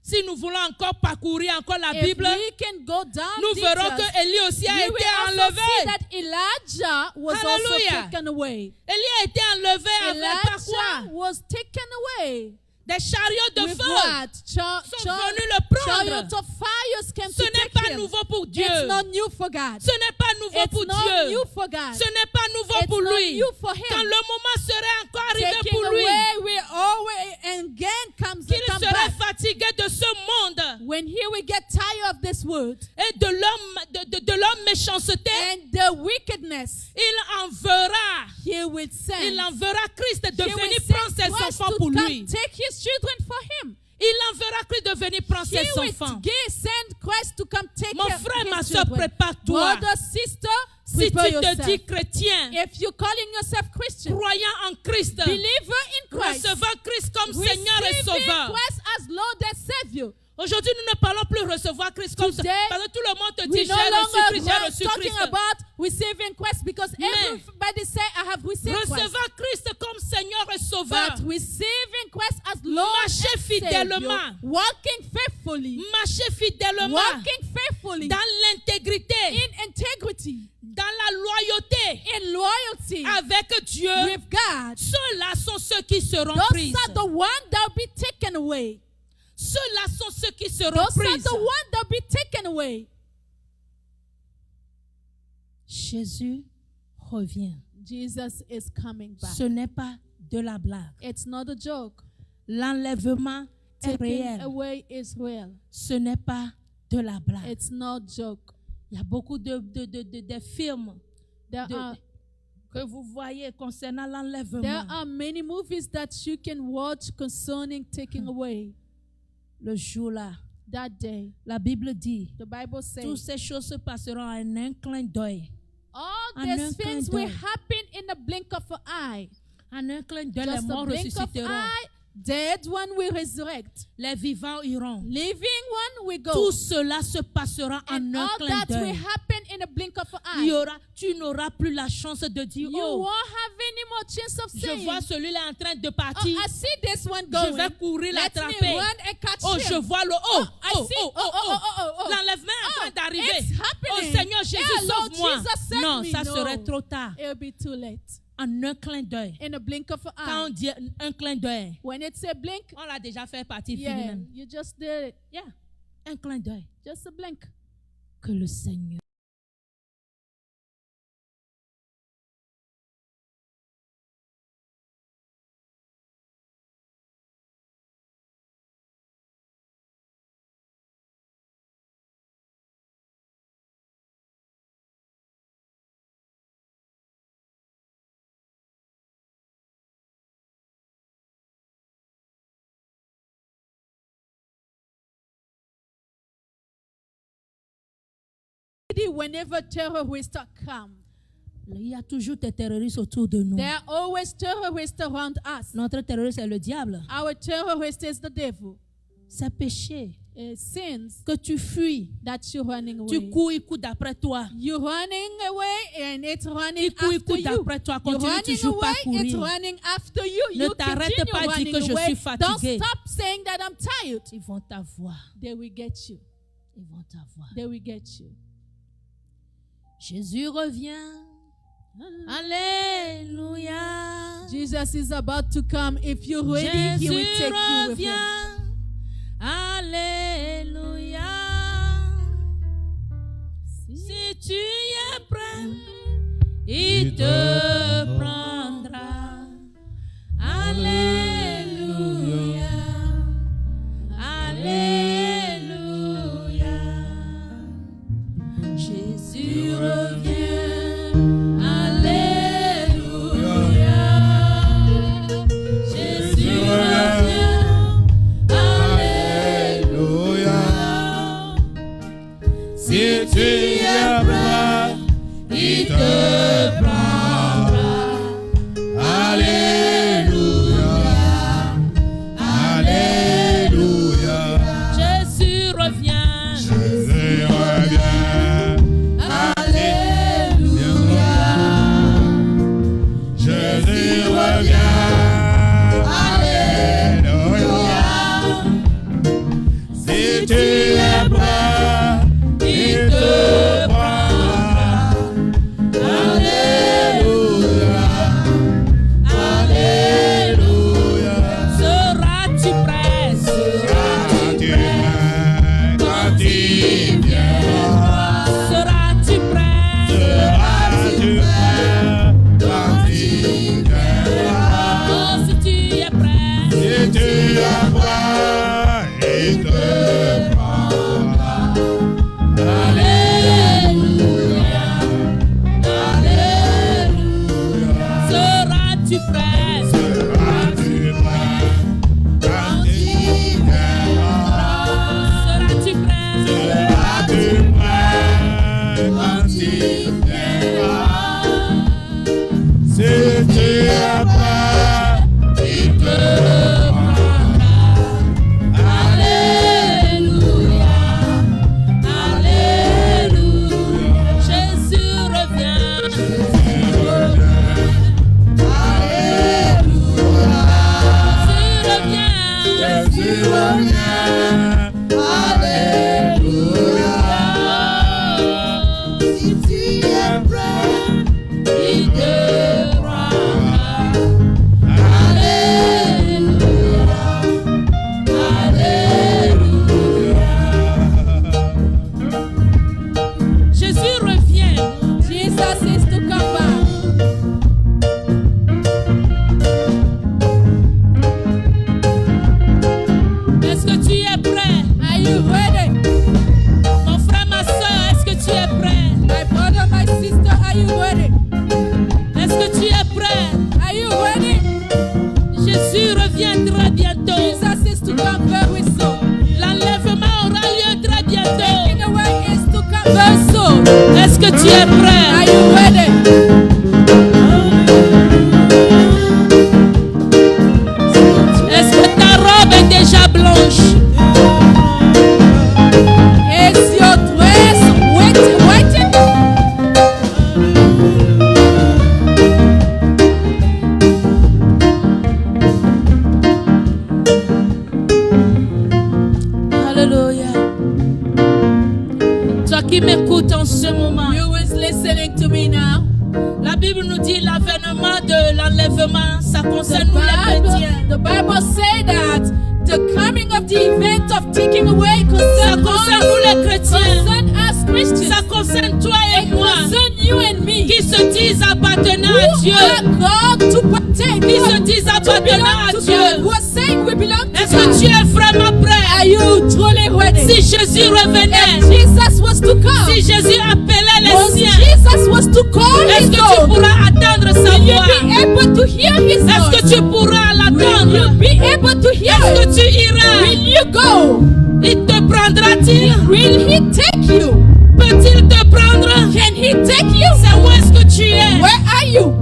Si nous voulons encore parcourir encore la If Bible, we can go down nous verrons details, que Élie aussi a we will été also see enlevé. that Elijah was Hallelujah. also taken away. Élie a été enlevé avec par Elijah quoi? was taken away. Des chariots de With feu what? sont venus le Chariot prendre. of fires came Ce to n'est take pas him. nouveau pour Dieu. It's not new for God. Ce n'est pas nouveau It's pour not Dieu. new for God. Ce n'est pas nouveau It's pour not lui. new for him. Quand le moment serait encore arrivé Taking pour lui, away, we always and again comes qu'il come serait back. fatigué de ce monde When he will get tired of this world et de leur méchanceté, and the wickedness, il enverra. he will send. Il enverra Christ de He will venir send prendre ses Christ enfants to pour come lui. take his children for him. Il enverra Christ de venir prendre He ses will enfants. send Christ to come take Mon care frère, ma his soeur, children. prépare-toi. Brother, sister, Si tu prepare te yourself. dis chrétien, If you're calling yourself Christian, croyant en Christ, believer in Christ, recevant Christ comme Seigneur et receiving Sauveur. Christ as Lord and Savior. Aujourd'hui, nous ne parlons plus recevoir Christ comme ça. Today, Parce que tout le monde te We dit, no j'ai reçu longer Christ, j'ai reçu talking Christ. about receiving Christ because Mais everybody say I have received Christ. Recevant Christ comme Seigneur et Sauveur. But receiving Christ as Lord Marcher and Savior, fidèlement. walking faithfully, Marcher fidèlement walking faithfully dans l'intégrité, in integrity, dans la loyauté in loyalty avec Dieu. with God. Ceux-là sont ceux qui seront Those pris. are the ones that will be taken away. Ceux-là sont ceux qui seront Those are pris. the ones that will be taken away. Jésus revient. Jesus is coming back. Ce n'est pas de la blague. It's not a joke. L'enlèvement est Taking réel. away is real. Ce n'est pas de la blague. It's not joke. Il y a beaucoup de films There are que vous voyez concernant There l'enlèvement. are many movies that you can watch concerning taking away. Le jour-là, That day, la Bible dit, the Bible toutes says, ces choses se passeront en un clin d'œil. all En un these clin things will d'œil. happen in the blink of an eye. En un clin d'œil, les Just a morts blink of ressusciteront. eye, dead one will resurrect. Les vivants iront. Living one will go. Tout cela se passera en And un all clin that will d'œil. happen in a blink of an Il y eye. aura, tu n'auras plus la chance de dire, You oh, won't have any more chance of je saying, vois celui-là en train de oh, partir. I see this one Je going. vais courir Let me l'attraper. run and catch Oh, him. je vois le oh, I oh, see. oh, oh, oh. L'enlèvement est en train d'arriver. It's happening. Oh Seigneur Jésus, Yeah, Lord sauve-moi. Jesus, save Non, me. ça No. serait trop tard. It'll be too late. En un clin d'œil. In a blink of an Quand on eye. dit un clin d'œil, When it's a blink, on l'a déjà fait partie yeah, même. you just did it. Yeah. Un clin d'œil. Just a blink. Que le Seigneur Whenever terrorists come, il y a toujours des terroristes autour de nous. there are always terrorists around us. Notre terroriste est le diable. Our terrorist is the devil. C'est péché. sins que tu fuis. that you're running Tu away. cours, il court d'après toi. You're running away and it's running Il court after you. d'après toi. You're Continue running toujours pas à away, it's courir. running after you. Ne You t'arrête continue pas à dire running que je away. suis Don't fatigué. stop saying that I'm tired. Ils vont t'avoir. They will get you. Ils vont t'avoir. They will get you. Jésus revient. Alléluia. Jesus is about to come. If you're ready, he will Jésus take you with him. revient. Alléluia. Si tu es prêt, il te prendra. Alléluia. Alléluia. Jésus revient. Alléluia. Jésus revient. Alléluia. Si tu es prêt, il te prendra. Alléluia. Alléluia. Jésus revient. Jésus revient. Alléluia. Jésus revient. Alléluia. Si tu es prêt, il te prendra. Alléluia. Alléluia. Seras-tu prêt? Seras-tu prêt quand il viendra? Seras-tu prêt? Seras-tu prêt quand il viendra? Oh, si tu es prêt. Si tu es prêt, il te prendra. Alléluia. Alléluia. Seras-tu prêt? Seras-tu prêt quand il viendra? Seras-tu prêt? Seras-tu prêt quand il viendra? Si tu es prêt, il te prendra. Alléluia. Alléluia. Jésus revient. Jésus revient. Alléluia. Jésus revient. Jésus revient. Alléluia. Si tu es prêt, il te prendra. Alléluia. Alléluia. Jésus revient. Jesus is to come back. Est-ce que tu es prêt? Are you ready? Mon frère, ma soeur, est-ce que tu es prêt? My brother, my sister, are you ready? Est-ce que tu es prêt? Are you ready? Jésus revient très bientôt. Jesus is to come very soon. L'enlèvement aura lieu très bientôt. Taking away is to come very soon. Est-ce que tu es prêt? Are you ready? Est-ce que ta robe est déjà blanche? Is your dress waiting? Alléluia. Toi qui m'écoutes en ce moment, You is listening to me now. la Bible nous dit l'avènement de l'enlèvement, ça concerne nous les chrétiens. The Bible say that the coming of the event of taking away Ça concern concerne us, nous les chrétiens. concern us Christians, Ça concerne toi et moi concern you and me. qui se disent appartenant à Who Dieu. are called to partake, Qui se disent appartenant à to God, Dieu. who are saying we belong to Est-ce que tu God. es vraiment prêt? Are you truly ready? Si Jésus revenait, Jesus was to come. si Jésus appelait les When siens, Jesus was to call est-ce his que tu own, pourras attendre sa will you voix? be able to hear his Est-ce que voice? tu pourras Will you l'attendre? be able to hear Est-ce it? que tu iras? Will you go? Il te prendra-t-il? Will he take you? Peut-il te prendre? Can he take you? C'est où est-ce que tu es? Where are you?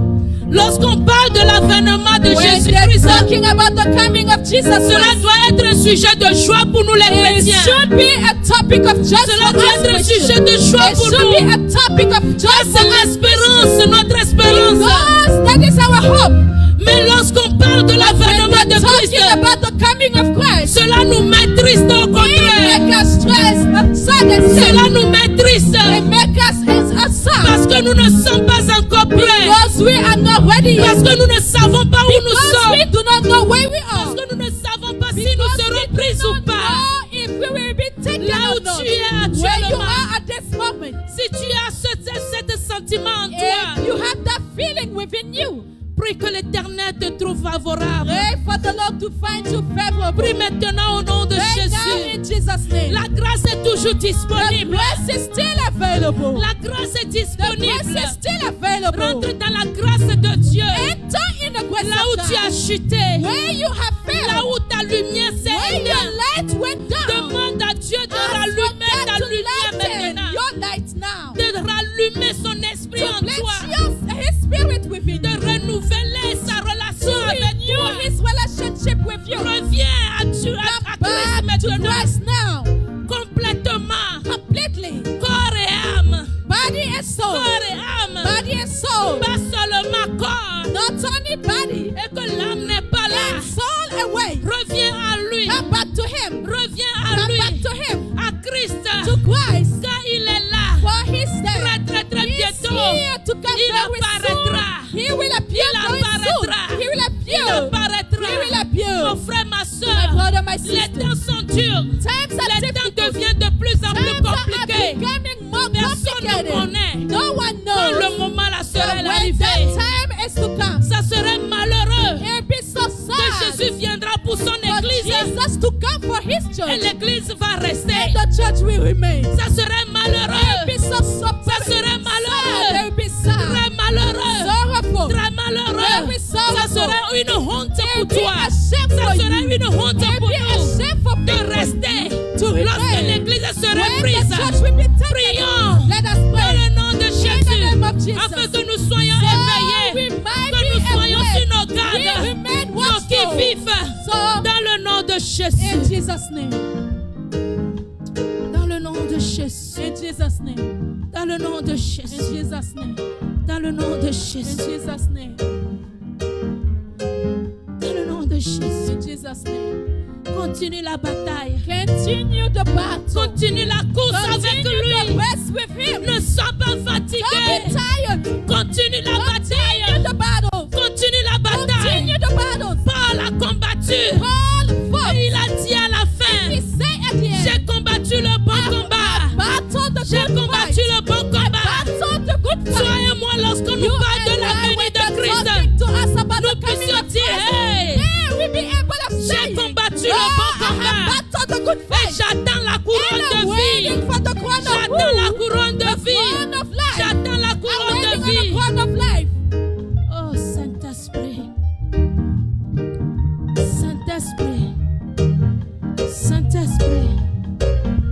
Lorsqu'on parle de l'avènement de When they're Jésus-Christ, talking about the coming of Jesus Cela Christ. doit être un sujet de joie pour nous les It chrétiens. should be a topic of joy Cela for doit us être un sujet Christians. de joie It pour should nous. be a topic of joy C'est for us l'espérance, notre espérance. because that is our hope. Mais lorsqu'on parle de When l'avènement we're de Christ, talking about the coming of Christ, cela nous met triste au it contraire. make us stressed, sad and Cela sad. nous met triste It make us sad parce que nous ne sommes pas encore prêts. because we are not ready Parce yet. que nous ne savons pas où nous Because we sommes. do not know where we Parce are. que nous ne savons pas si Because nous we serons do pris ou not pas. know if we will be taken Là où or not. tu es Where you actuellement, are at this moment. si tu as ce sentiment en If toi, you have that feeling within you, prie que l'Éternel te trouve favorable. pray for the Lord to find you favorable. Prie maintenant au nom de Pray now Jésus. in Jesus' name. La grâce est toujours The disponible. grace is still available. La grâce est The grace disponible. is still available. Rentre dans la grâce de Dieu. Enter in the grace Là où of tu as God. chuté, Where you have là failed. où ta lumière s'est Where your éteinte, light went down. demande à Dieu de Ask rallumer for ta God to lumière lighten maintenant. your light now. De rallumer son esprit To en bless toi. His spirit within De you. renouveler sa relation To avec renew toi. His relationship with you. Reviens à Dieu, à Come Christ back to maintenant, Christ now. complètement, Completely. corps et âme, Body and soul. corps et âme, Body and soul. pas seulement corps, Not only body. et que l'âme n'est pas là. And soul away. Reviens à lui, Come back to Him. reviens à Come lui, back to Him. à Christ, To Christ. car il est là. For His Très day. très très He's bientôt, here to come il very apparaîtra. soon. He will appear Il very soon. apparaîtra. He will Il appear. apparaîtra. He will appear. Mon frère, ma My soeur, brother, my les sister. temps sont durs. Times are Les temps difficult. deviennent de plus en plus Times are compliqués. becoming more Personne ne complicated. connaît No one quand knows. le moment là But serait when arrivé. that time is to come, Ça serait malheureux it'll be so que sad Jésus viendra pour son for église Jesus to come for His et church. l'église va rester. And the church will remain. Ça serait It'll malheureux. be so Ça serait sad. malheureux. It'll be sad. Très malheureux. Sorrowful. Très malheureux. Very Ça sorrowful. serait une honte It'll pour be toi. a shame Ça for serait you. une honte It'll pour be a nous shame for de people rester to lorsque remain. l'église serait When prise. the church will be taken, Prions let us dans pray. le nom de In the Jésus name of Jesus. afin que nous soyons So éveillés, we might que be nous soyons awake. sur nos We gardes, remain nos watchful. qui vivent So, dans le nom de in Jésus. Jesus' name. Dans le nom de Jésus. In Jesus' name. Dans le nom de In Jésus. Jesus' name. Dans le nom de In Jésus. Jesus' name. Dans le nom de Jésus. In Jesus' name. Continue la bataille. Continue the battle. Continue la course avec Continue the lui. race with Him. Ne sois pas Don't be fatigué. tired. Continue la Continue bataille. the battle. Continue la bataille. Continue the battle. Paul a combattu. Paul fought. Il a dit à la He fin, said at the end, j'ai combattu le bon combat. battle the J'ai good combattu fight. le bon combat. Battle the good Toi fight. et moi, lorsqu'on You nous parle de and la I, venue when de they're Christ, talking to us about nous the coming puissions of dire, Christ, hey, then we be able to say, j'ai combattu oh, le bon I have combat. battled the good Et fight. j'attends la And couronne I'm de waiting vie. for the crown of J'attends la who? couronne de The vie. crown of life. J'attends la I'm couronne waiting de on the vie. crown of life. Oh Saint-Esprit. Saint-Esprit. Saint-Esprit.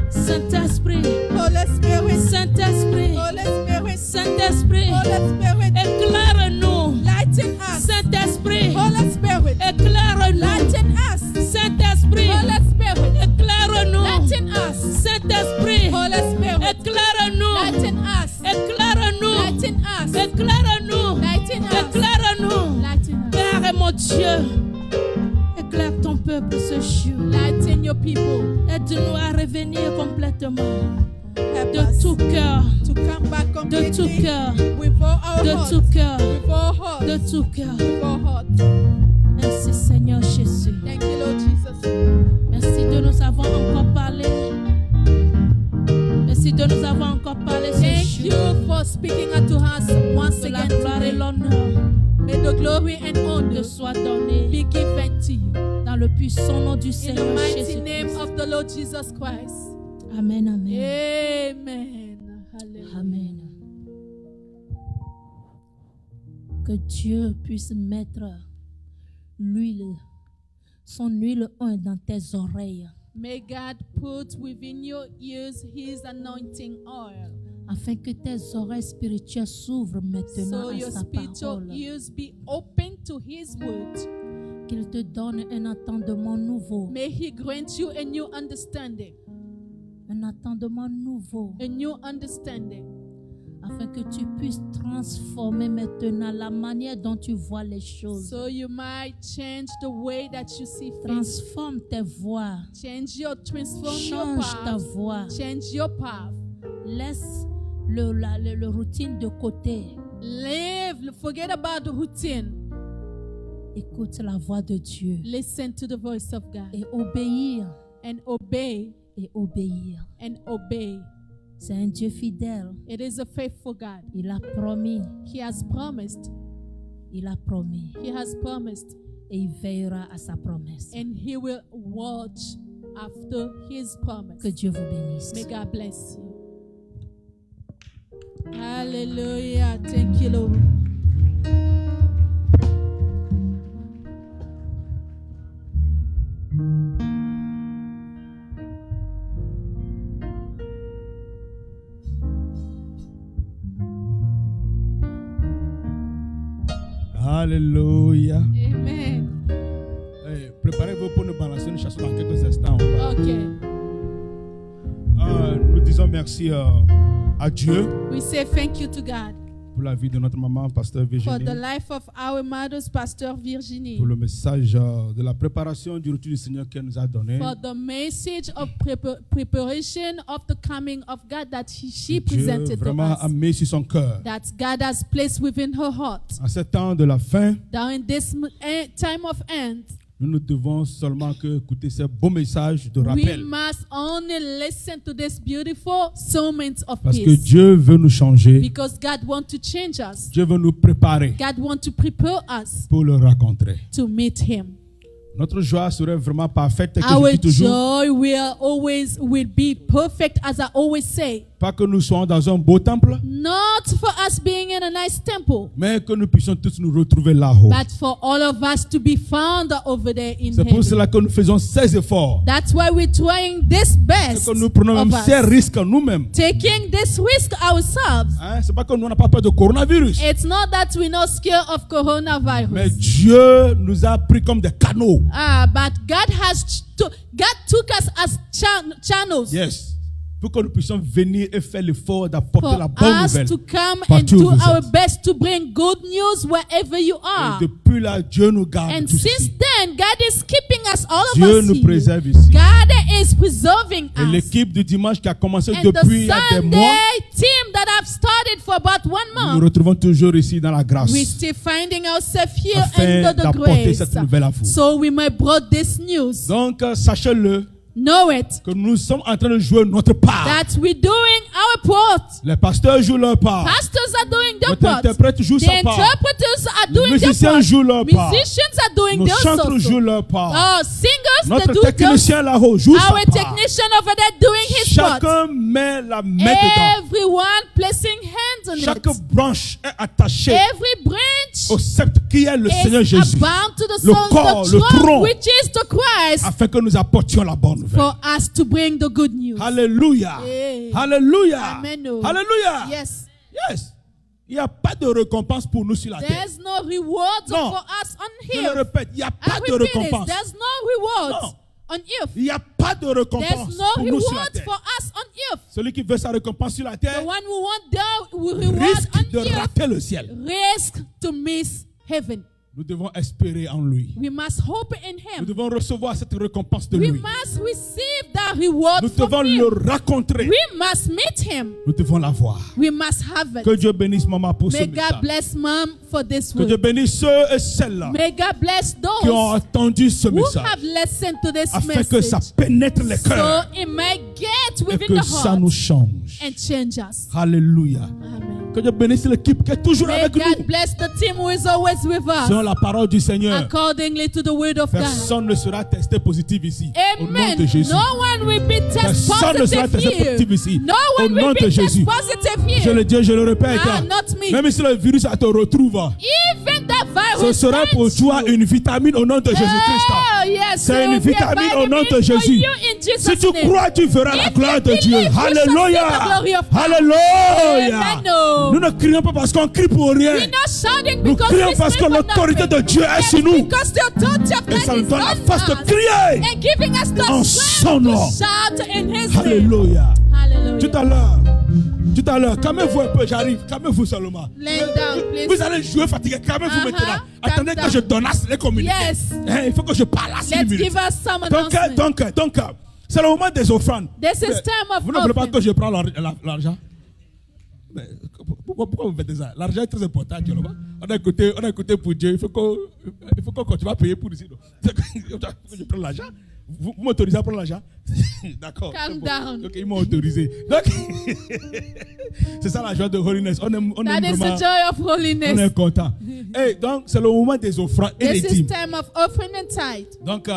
Saint-Esprit. Holy Spirit. Saint-Esprit. Holy Spirit. Saint-Esprit. Holy Spirit. Éclaire-nous. Lighten us. Saint-Esprit. Holy Spirit. Éclaire-nous. Lighten us. Saint-Esprit. Holy Spirit. Éclaire-nous. Lighten us. Saint-Esprit. Holy Spirit. Éclaire-nous. Lighten us. Éclaire-nous. Lighten us. Éclaire-nous. Lighten us. Éclaire-nous. Lighten us. Père et mon Dieu, éclaire ton peuple ce jour. Lighten your people. Aide-nous à revenir complètement. Help De us tout cœur. to come back De tout completely cœur. with all our De hearts. tout cœur. With all hearts. De tout cœur. With all hearts. Merci Seigneur Jésus. Thank you, Lord Jesus. Merci de nous avoir encore parlé. Merci de nous avoir encore parlé ce Thank jour. you for speaking unto us once Que la again gloire et today. l'honneur May the glory and te honor soient donnés be given to you. dans le puissant nom du In the Seigneur mighty Jésus. name of the Lord Jesus Christ. Amen, amen. Amen. Hallelujah. Amen. Que Dieu puisse mettre l'huile, son huile ointe dans tes oreilles, May God put within your ears His anointing oil, afin que tes oreilles spirituelles s'ouvrent maintenant so à your sa spiritual parole. ears be open to His word, qu'il te donne un entendement nouveau. May He grant you a new understanding. Un entendement nouveau. A new understanding. Afin que tu puisses transformer maintenant la manière dont tu vois les choses. So you might change the way that you see things. Transforme tes voix. Transform your Change ta path. voix. Change your path. Laisse le routine de côté. Forget about the routine. Écoute la voix de Dieu. Listen to the voice of God. Et obéir. And obey. Et obéir. And obey. C'est un Dieu fidèle. It is a faithful God. Il a promis. He has promised. Il a promis. He has promised. Et il veillera à sa promesse. And He will watch after His promise. Que Dieu vous bénisse. May God bless you. Hallelujah. Thank you, Lord. Alléluia. Amen. Préparez-vous pour nous balancer une chanson dans quelques instants. Okay. Nous disons merci à Dieu We say thank you to God pour la vie de notre maman, Pasteur for Virginie, the life of our mother's Pastor Virginie, pour le message de la préparation du retour du Seigneur qu'elle nous a donné. for the message of preparation of the coming of God that she Dieu presented to vraiment a us, mis sur son cœur. that God has placed within her heart. En ce temps de la fin, During this time of end, nous ne devons seulement que écouter ces beaux messages de we rappel. must only listen to this beautiful sermons of Parce que peace. Dieu veut nous changer. Because God wants to change us. Dieu veut nous préparer God wants to prepare us pour le rencontrer. to meet Him. Notre joie serait vraiment parfaite. Et que Our je dis toujours, joy will be perfect, as I always say. pas que nous soyons dans un beau temple, Not for us being in a nice temple, mais que nous puissions tous nous retrouver là-haut. but for all of us to be found over there in C'est pour heaven. cela que nous faisons ces efforts. That's why we're trying this C'est best que nous prenons of même ces us. risques nous-mêmes. Taking this risk ourselves. Hein? C'est pas que nous n'avons pas peur de coronavirus. It's not that we're not scared of Mais coronavirus. Dieu nous a pris comme des canaux. But God took us as channels. Yes. Pour que nous puissions venir et faire l'effort d'apporter For la bonne us nouvelle. to come and partout do où vous our êtes. best to bring good news wherever you Et are. depuis là, Dieu nous garde And tous since ici. then, God is keeping us, all of Dieu us nous here. préserve ici. God is preserving Et us. l'équipe du dimanche qui a commencé And depuis il y a the des mois, Sunday team that I've started for about 1 nous nous month, retrouvons toujours ici dans la grâce. we're still finding ourselves here Afin under the d'apporter grace. cette nouvelle à vous. So we might brought this news. Donc, sachez-le Know it, que nous sommes en train de jouer notre part. that we're doing our part. Les pasteurs jouent leur part. Pastors are doing their Notre part. interprète joue The sa part. interpreters are Les doing their musiciens part. jouent leur part. Musicians are doing Nos theirs chantres jouent also. leur part. Singers, they Notre do theirs. technicien là-haut joue sa Our part. technician over there doing his part. Chacun met la main dedans. Everyone placing hands on Chaque it. branche est attachée Every branch au sceptre qui est le Seigneur is Jésus. bound to the Le soul, corps, the le throne, tronc. which is the Christ, Afin que nous apportions la bonne nouvelle. for us to bring the good news. Alléluia. Yeah. Alléluia. Amen. Alléluia. Yes. Yes. Il n'y a pas de récompense pour nous sur la terre. There's no reward Non. for us on Je le here. répète, il n'y a I pas de repeat it. récompense. There's no reward Non. on earth. Il n'y a pas de récompense There's no pour nous sur la reward terre. for us on earth. Celui qui veut sa récompense sur la The terre one who want the reward risque de on earth rater le ciel. risk to miss heaven. Nous devons espérer en lui. We must hope in Nous Him. devons recevoir cette récompense de We lui. must receive that reward Nous from devons Him. le rencontrer. We must meet Him. Nous devons l'avoir. We must have Que it. Dieu bénisse maman pour ce May God message. bless Mom for this Que Dieu word. bénisse ceux et celles-là May God bless qui ont those entendu ce who message. have listened to this Afin que ça message, pénètre les so cœurs it might get et within que the ça heart nous change. and change us. Alléluia. Amen. Que Dieu bénisse l'équipe qui est toujours May avec God nous. bless the team who is always with Selon us, la parole du Seigneur, accordingly to the word of God. personne ne sera testé positif ici. Au nom Amen. de Jésus. No one will be test Personne ne sera positive testé here. positif ici. No Au one nom will de be Jésus. test positive Je here. le dis, je le répète. Not me. Même si le virus te retrouve, Even that ce virus sera pour finds toi you. une vitamine au nom de Jésus-Christ. yes, C'est there une will be a vitamine au nom de vitamin for Jésus. you in Jesus' Si tu name. crois, tu verras la If gloire you de Dieu. believe, you shall Alléluia. see the glory of God. Alléluia. Amen. Nous ne crions pas parce qu'on crie pour rien. We're not shouting Nous because crions we parce que scream for l'autorité nothing. de Dieu est sur It's nous. because the authority of Et God ça nous is donne la on force de us crier. and giving us the En strength son nom. to shout in His name. Alléluia. Tout Hallelujah. à l'heure, calmez-vous un peu, j'arrive. Calmez-vous seulement. Lay down, please. Vous allez jouer fatigué. Calmez-vous maintenant. calm Attendez down. que je donnasse les communiqués. Yes. Hein, il faut que je parle à 6 Let's minutes. give us some announcement. Donc, c'est le moment des offrandes. This is time of Vous ne voulez pas offering. que je prenne l'argent? Mais pourquoi vous faites ça? L'argent est très important actuellement. On a écouté pour Dieu. Il faut qu'on continue à payer pour ici. Il faut que je prenne l'argent. Vous m'autorisez à prendre l'argent? D'accord. Calm down. Ok, ils m'ont autorisé. Donc, c'est ça la joie de Holiness. On aime That is vraiment. the joy of On holiness. est content. Et donc, c'est le moment des offrandes et des This is dîmes. time of offering and tithe. Donc,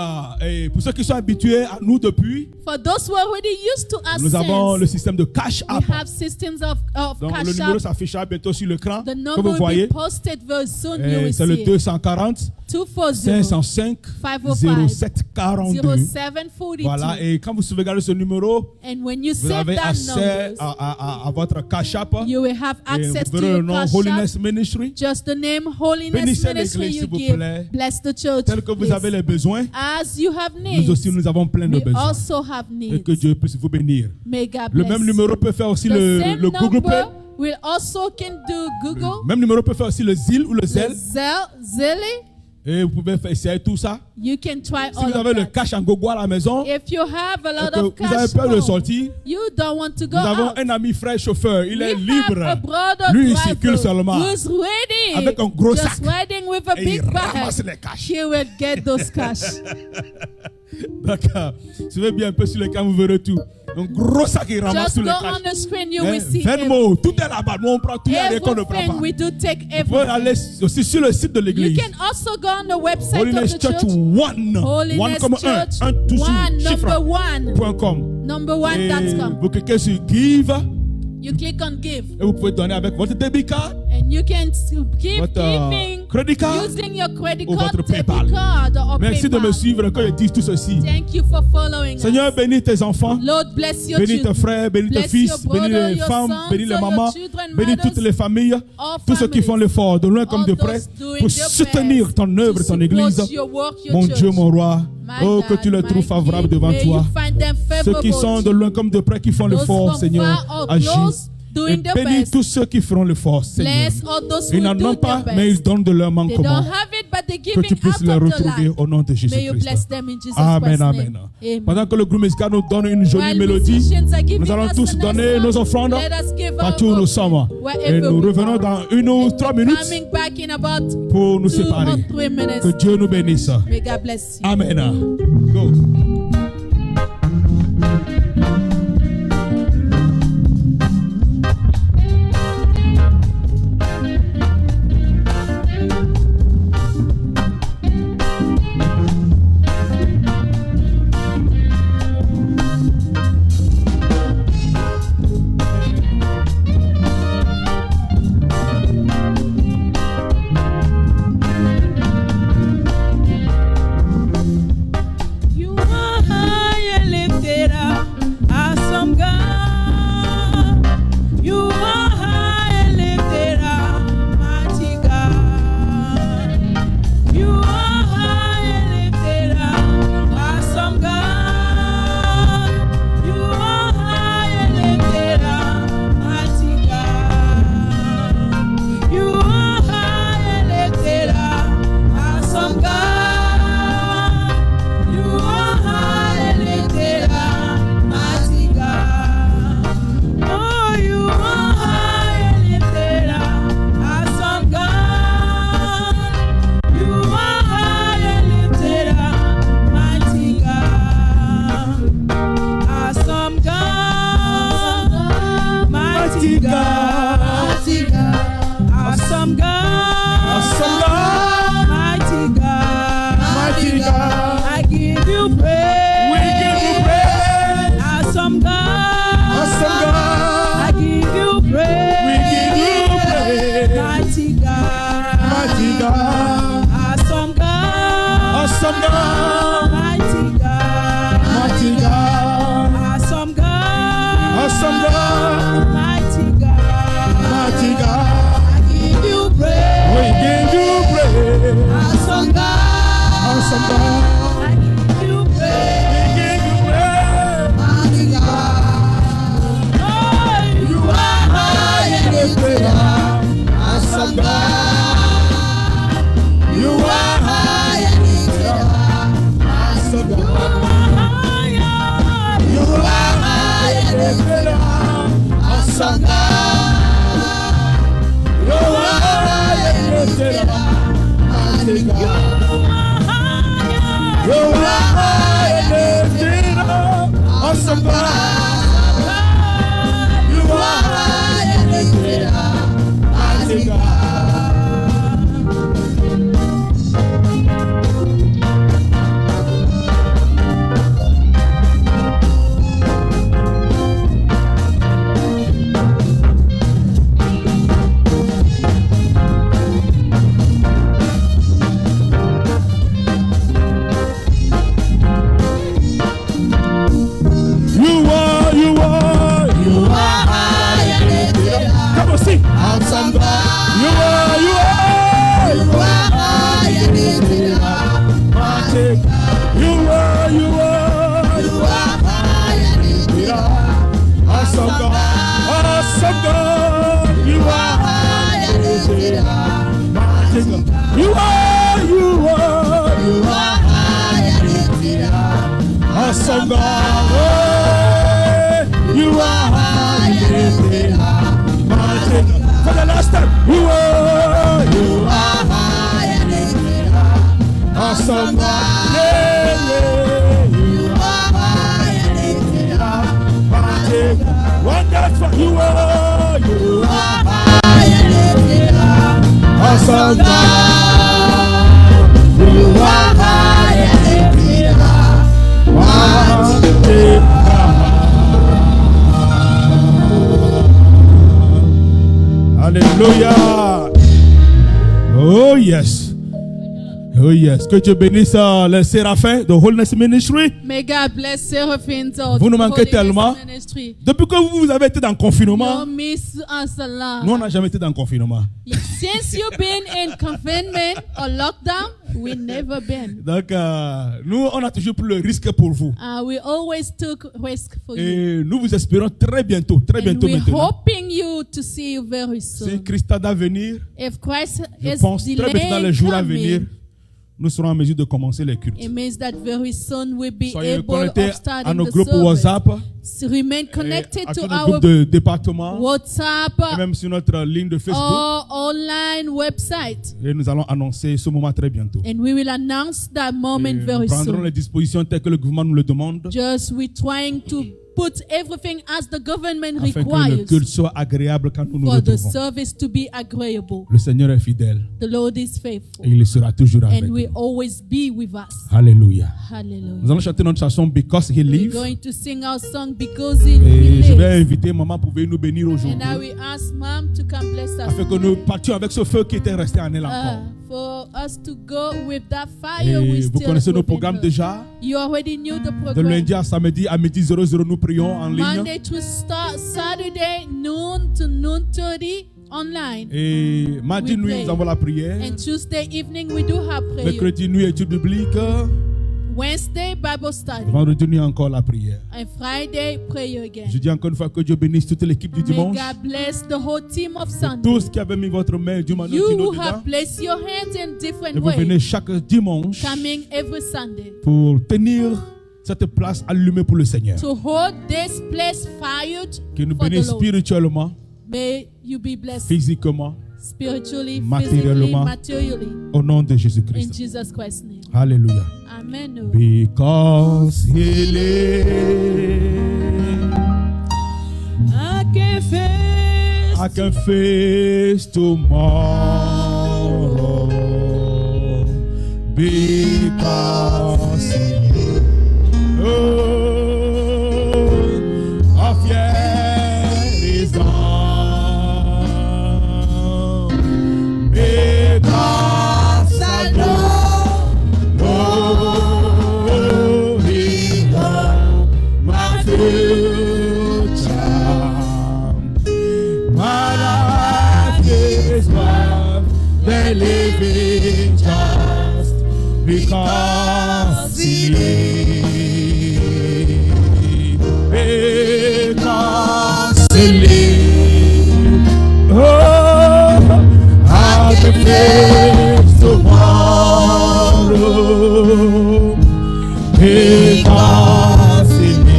et pour ceux qui sont habitués à nous depuis, For those who are already used to our nous avons le sins, système de cash we app. have systems of Donc, le cash numéro app. s'affichera bientôt sur l'écran. The Comme number vous will voyez, be posted very soon. You Et will c'est le see it. 240 240 505 505 07 42. 0742. Voilà, et quand vous sauvegardez ce numéro, And when you vous save avez that accès number, à votre cash app. you will have Et access vous to verrez le your nom cash app. Holiness Ministry. Just the name Holiness Bénissez Ministry l'église, you s'il vous give. plaît. Bless the church. Tel que vous please. avez les besoins, As you have nous needs, aussi nous avons plein de we besoins. also have Et needs. que Dieu puisse vous bénir. May God Le bless. même numéro peut faire aussi The le same Google Play. number will also can do Google, Le même numéro peut faire aussi le ZIL ou le the Zelle. Zelle. Et vous pouvez faire essayer tout ça. You can try Si all vous of avez le that. cash en gogo à la maison, If you have a et lot que of vous avez cash, peur de home, sortir, you don't want to go nous avons out. un ami frère chauffeur. Il We est have a libre. brother Lui, il driver circule seulement. who's ready, Avec un gros just sac. riding with a Et il big ramasse bag. les cash. He will get those cash. D'accord. Suivez bien un peu sur l'écran, vous verrez tout. Un gros sac qui ramasse Just tous go les on cash. the screen, you will see Venmo, tout est là-bas. Nous, on prend tout, il y a rien qu'on ne prend everything. pas. We do take Vous pouvez everything. aller aussi sur le site de You l'église. can also go on the website Holiness of the Church church. One. One Holiness comme un. Church Un tout sur One, chiffre. number one. .com. Number Et one.com. vous cliquez sur Give You click on give, et vous pouvez donner avec votre debit card, and you can give votre giving credit card. using your credit ou card, votre debit PayPal. card, or Merci de PayPal. me suivre quand je dis tout ceci. Thank you for following Seigneur, us. bénis tes enfants, Lord, bless your bénis tes children. frères, bénis tes Bless fils, your brother, bénis les your femmes, sons, bénis les your mamans, children, bénis mothers, toutes les familles, all tous ceux qui font families, l'effort, de loin comme all de those près, doing pour their soutenir best ton œuvre, to ton support église. your work, your Mon church. Dieu, mon roi, My oh, God, que tu les my trouves favorables King, devant may toi. you find them Ceux qui sont de loin comme de près, qui font Those l'effort, from Seigneur, far or agis. close, Et doing their bénis best. tous ceux qui feront l'effort, Seigneur. Bless all those who Ils n'en do ont pas, their mais ils best. donnent de leur They manquement. don't have it, but they're Que giving tu puisses out les of their retrouver life. au nom de May you bless Jésus-Christ. them in Jesus Amen, Christ's amen. name. Amen. Pendant que le groupe musical nous donne une jolie While mélodie, musicians are giving nous allons us tous a nice donner song, nos offrandes let us give our partout où nous offering sommes. wherever Et nous we revenons are. dans 1 ou 3 minutes Coming back in about pour nous 2 or séparer. 3 minutes. Que Dieu nous bénisse. May God bless you. Amen. Go. You are God, Mighty God, mighty God. I give you praise. We give you praise. Awesome God, Awesome God. I give you We praise. give you praise. Mighty God, oh, you are high and lifted up. Awesome God, You you are high and lifted up. awesome You God. are high, you are high and lifted up. Awesome God, You are high and lifted up. Mighty God. You are high and lifted up. Awesome God. You are high and lifted up. Mighty God. You are high and lifted up. Come on, sing. Awesome God, You are you are high and lifted up. mighty God. You are You are high and lifted up. awesome God. Awesome God. You are High and lifted up. mighty God. You are You are high and lifted up. awesome God. Oh, you are high and lifted up. Mighty God. For the last time. You are High and lifted up. awesome God. Yeah, yeah. You are high and lifted up. Mighty God. One dance for you are High and lifted up. awesome God. You are high and lifted up. Mighty God. Alléluia. Oh yes. Oh yes. Que Dieu bénisse les séraphins de Holiness Ministry. May God bless Seraphins of Vous nous manquez Holiness tellement. Ministry. Depuis que vous avez été dans le confinement, You miss us a lot. nous on n'a jamais été dans le confinement. Since you've been in confinement or lockdown, we never been. Donc nous on a toujours pris le risque pour vous. We always took risk for you. Et nous vous espérons très bientôt And we're maintenant. hoping you to see you very Si soon. Christ a venir, If Christ je is pense très bientôt dans les delayed jours à venir, coming, nous serons en mesure de commencer les cultes. it means that very soon we'll be Soyez able connectés of starting à nos the groupes service. WhatsApp, So remain et connected à to tous nos our groupes de département, WhatsApp et même sur notre ligne de Facebook. or online website. Et nous allons annoncer ce moment très bientôt. And we will announce that moment Et very nous prendrons soon. les dispositions telles que le gouvernement nous le demande, Just we're trying to put everything as the government afin que le requires culte soit agréable quand nous nous for the retrouvons. service to be agreeable. Le Seigneur est fidèle The Lord is faithful et il sera toujours avec and will nous. always be with us. Alléluia. Nous Hallelujah. allons chanter notre chanson Because He We're Lives. going to sing our song because He Et je vais lives. inviter maman pour venir nous bénir aujourd'hui, And I will ask Mom to come bless us. afin que nous partions avec ce feu qui était resté en elle encore. For us to go with that fire we Et vous still connaissez nos within programmes her. déjà. You already knew the De program. lundi à samedi à midi 00, nous prions en ligne. Monday to Saturday, noon to noon 30 online. Et mardi We nuit, pray. nous avons la prière. And Tuesday evening we do have prayer. Mercredi nuit, étude biblique. Wednesday Bible study. Vendredi nuit, encore la prière. And Friday prayer again. Je dis encore une fois que Dieu bénisse toute l'équipe du May dimanche. God bless the whole team of Sunday. Tous qui avaient mis votre main du Manu You Dino who dedans. have placed your hands in Et different vous venez ways, chaque dimanche coming every Sunday pour tenir cette place allumée pour le Seigneur. to hold this place fired Qu'il nous for the bénisse Lord. spirituellement, May you be blessed physiquement, spiritually, physically, matériellement. materially. au nom de In Jésus-Christ. Jesus Christ's name. Alléluia. Amen. Because He lives, I can face I can face tomorrow. Because He lives. Oh, our fear is gone. Because I know. Oh, He holds my future. because He lives.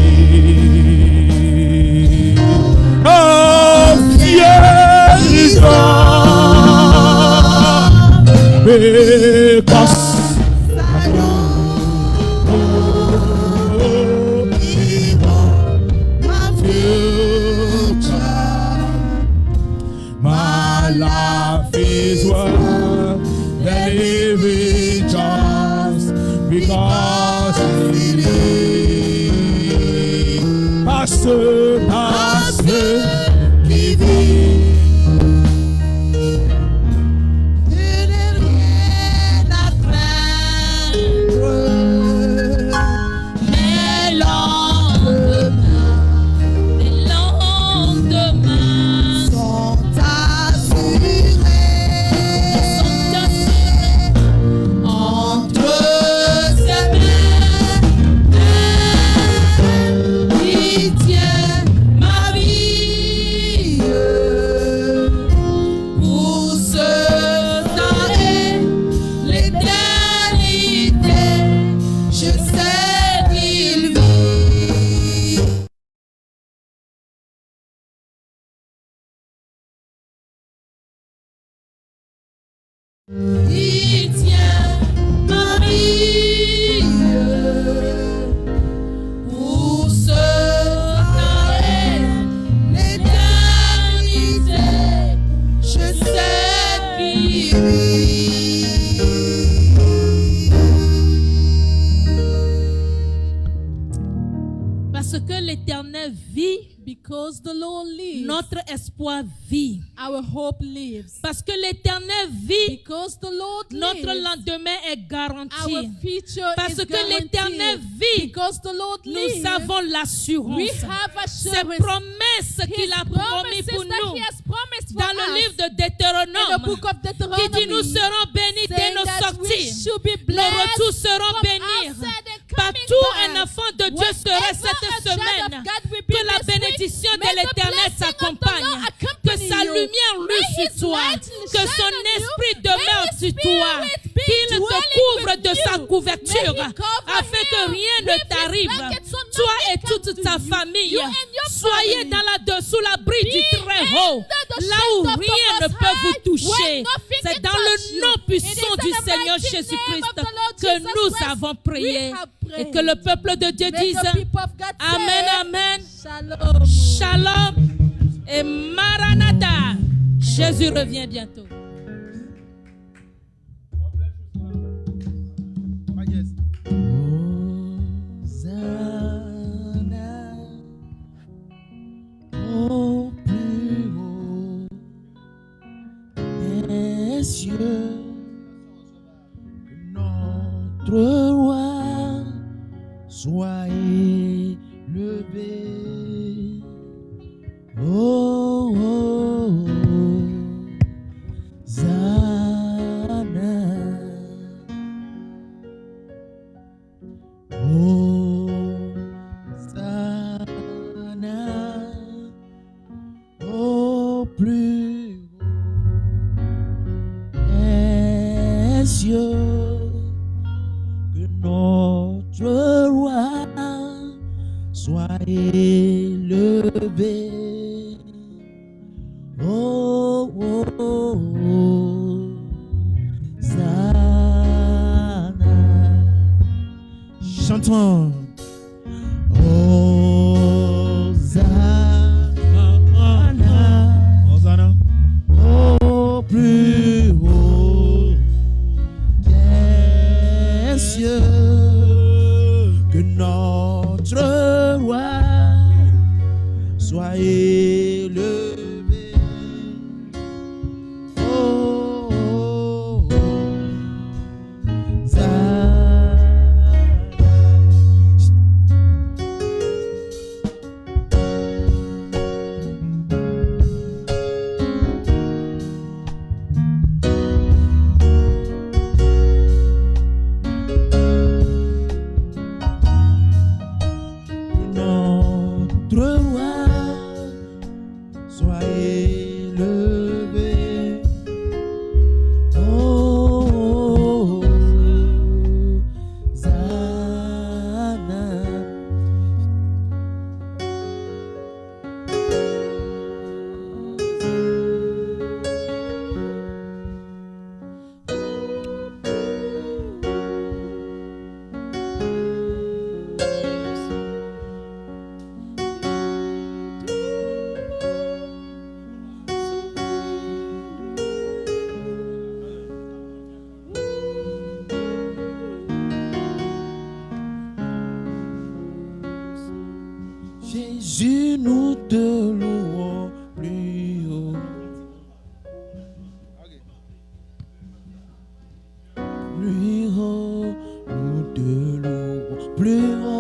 Oh, fear is gone because my life is worth the living just because He lives. Pastor, living. Il tient ma vie pour se tarer l'éternité. Je sais qu'il vit. Parce que l'Éternel vit, Because the Lord lives, notre espoir vit. our hope lives. Parce que l'Éternel vit, Because the Lord notre lives, lendemain est our garanti. future Parce is que l'Éternel guaranteed. vit, Because the Lord nous lives, avons we l'assurance. have Ces assurance. promesses qu'il a promis Promises pour that nous He has promised for dans le us livre de in the Deutéronome, book of qui dit Deuteronomy, nous serons bénis dès saying nos that we sorties. should be Nos blessed retours seront from bénis. outside and coming Partout back. un enfant de Dieu serait Wherever cette a child semaine. of God will be Que la this week, bénédiction de may the l'Éternel blessing of the s'accompagne. Lord Que accompany sa you. lumière May luise His sur toi. light Que shine son on you. esprit May demeure His sur toi. Spirit be Qu'il te dwelling couvre with de sa you. couverture. May He cover Afin que him rien with ne His t'arrive. blankets so Toi nothing et toute comes to ta you. famille. You and your Soyez family. sous l'abri du Be Très-Haut. under the Là où shelter of the rien ne Most peut vous High, toucher. where nothing C'est can dans touch le you. nom It puissant is du in the Seigneur mighty Jésus-Christ name of the Lord que Jesus nous Christ avons prié. we have prayed. Et que le peuple de Dieu May dise the people of God Amen, say, Amen. Shalom. Shalom et Maranatha. Jésus revient bientôt. Hosanna, au plus haut des cieux, que notre roi soit élevé. Oh, oh, oh, Hosanna. Hosanna au plus haut des cieux, que notre roi soit élevé. Oh, oh, oh, Hosanna. Chantons. Hosanna, au plus haut des cieux, que notre roi soit élevé. Oh, oh, oh, notre roi Jésus, nous te louons plus haut. Plus haut, nous te louons plus haut.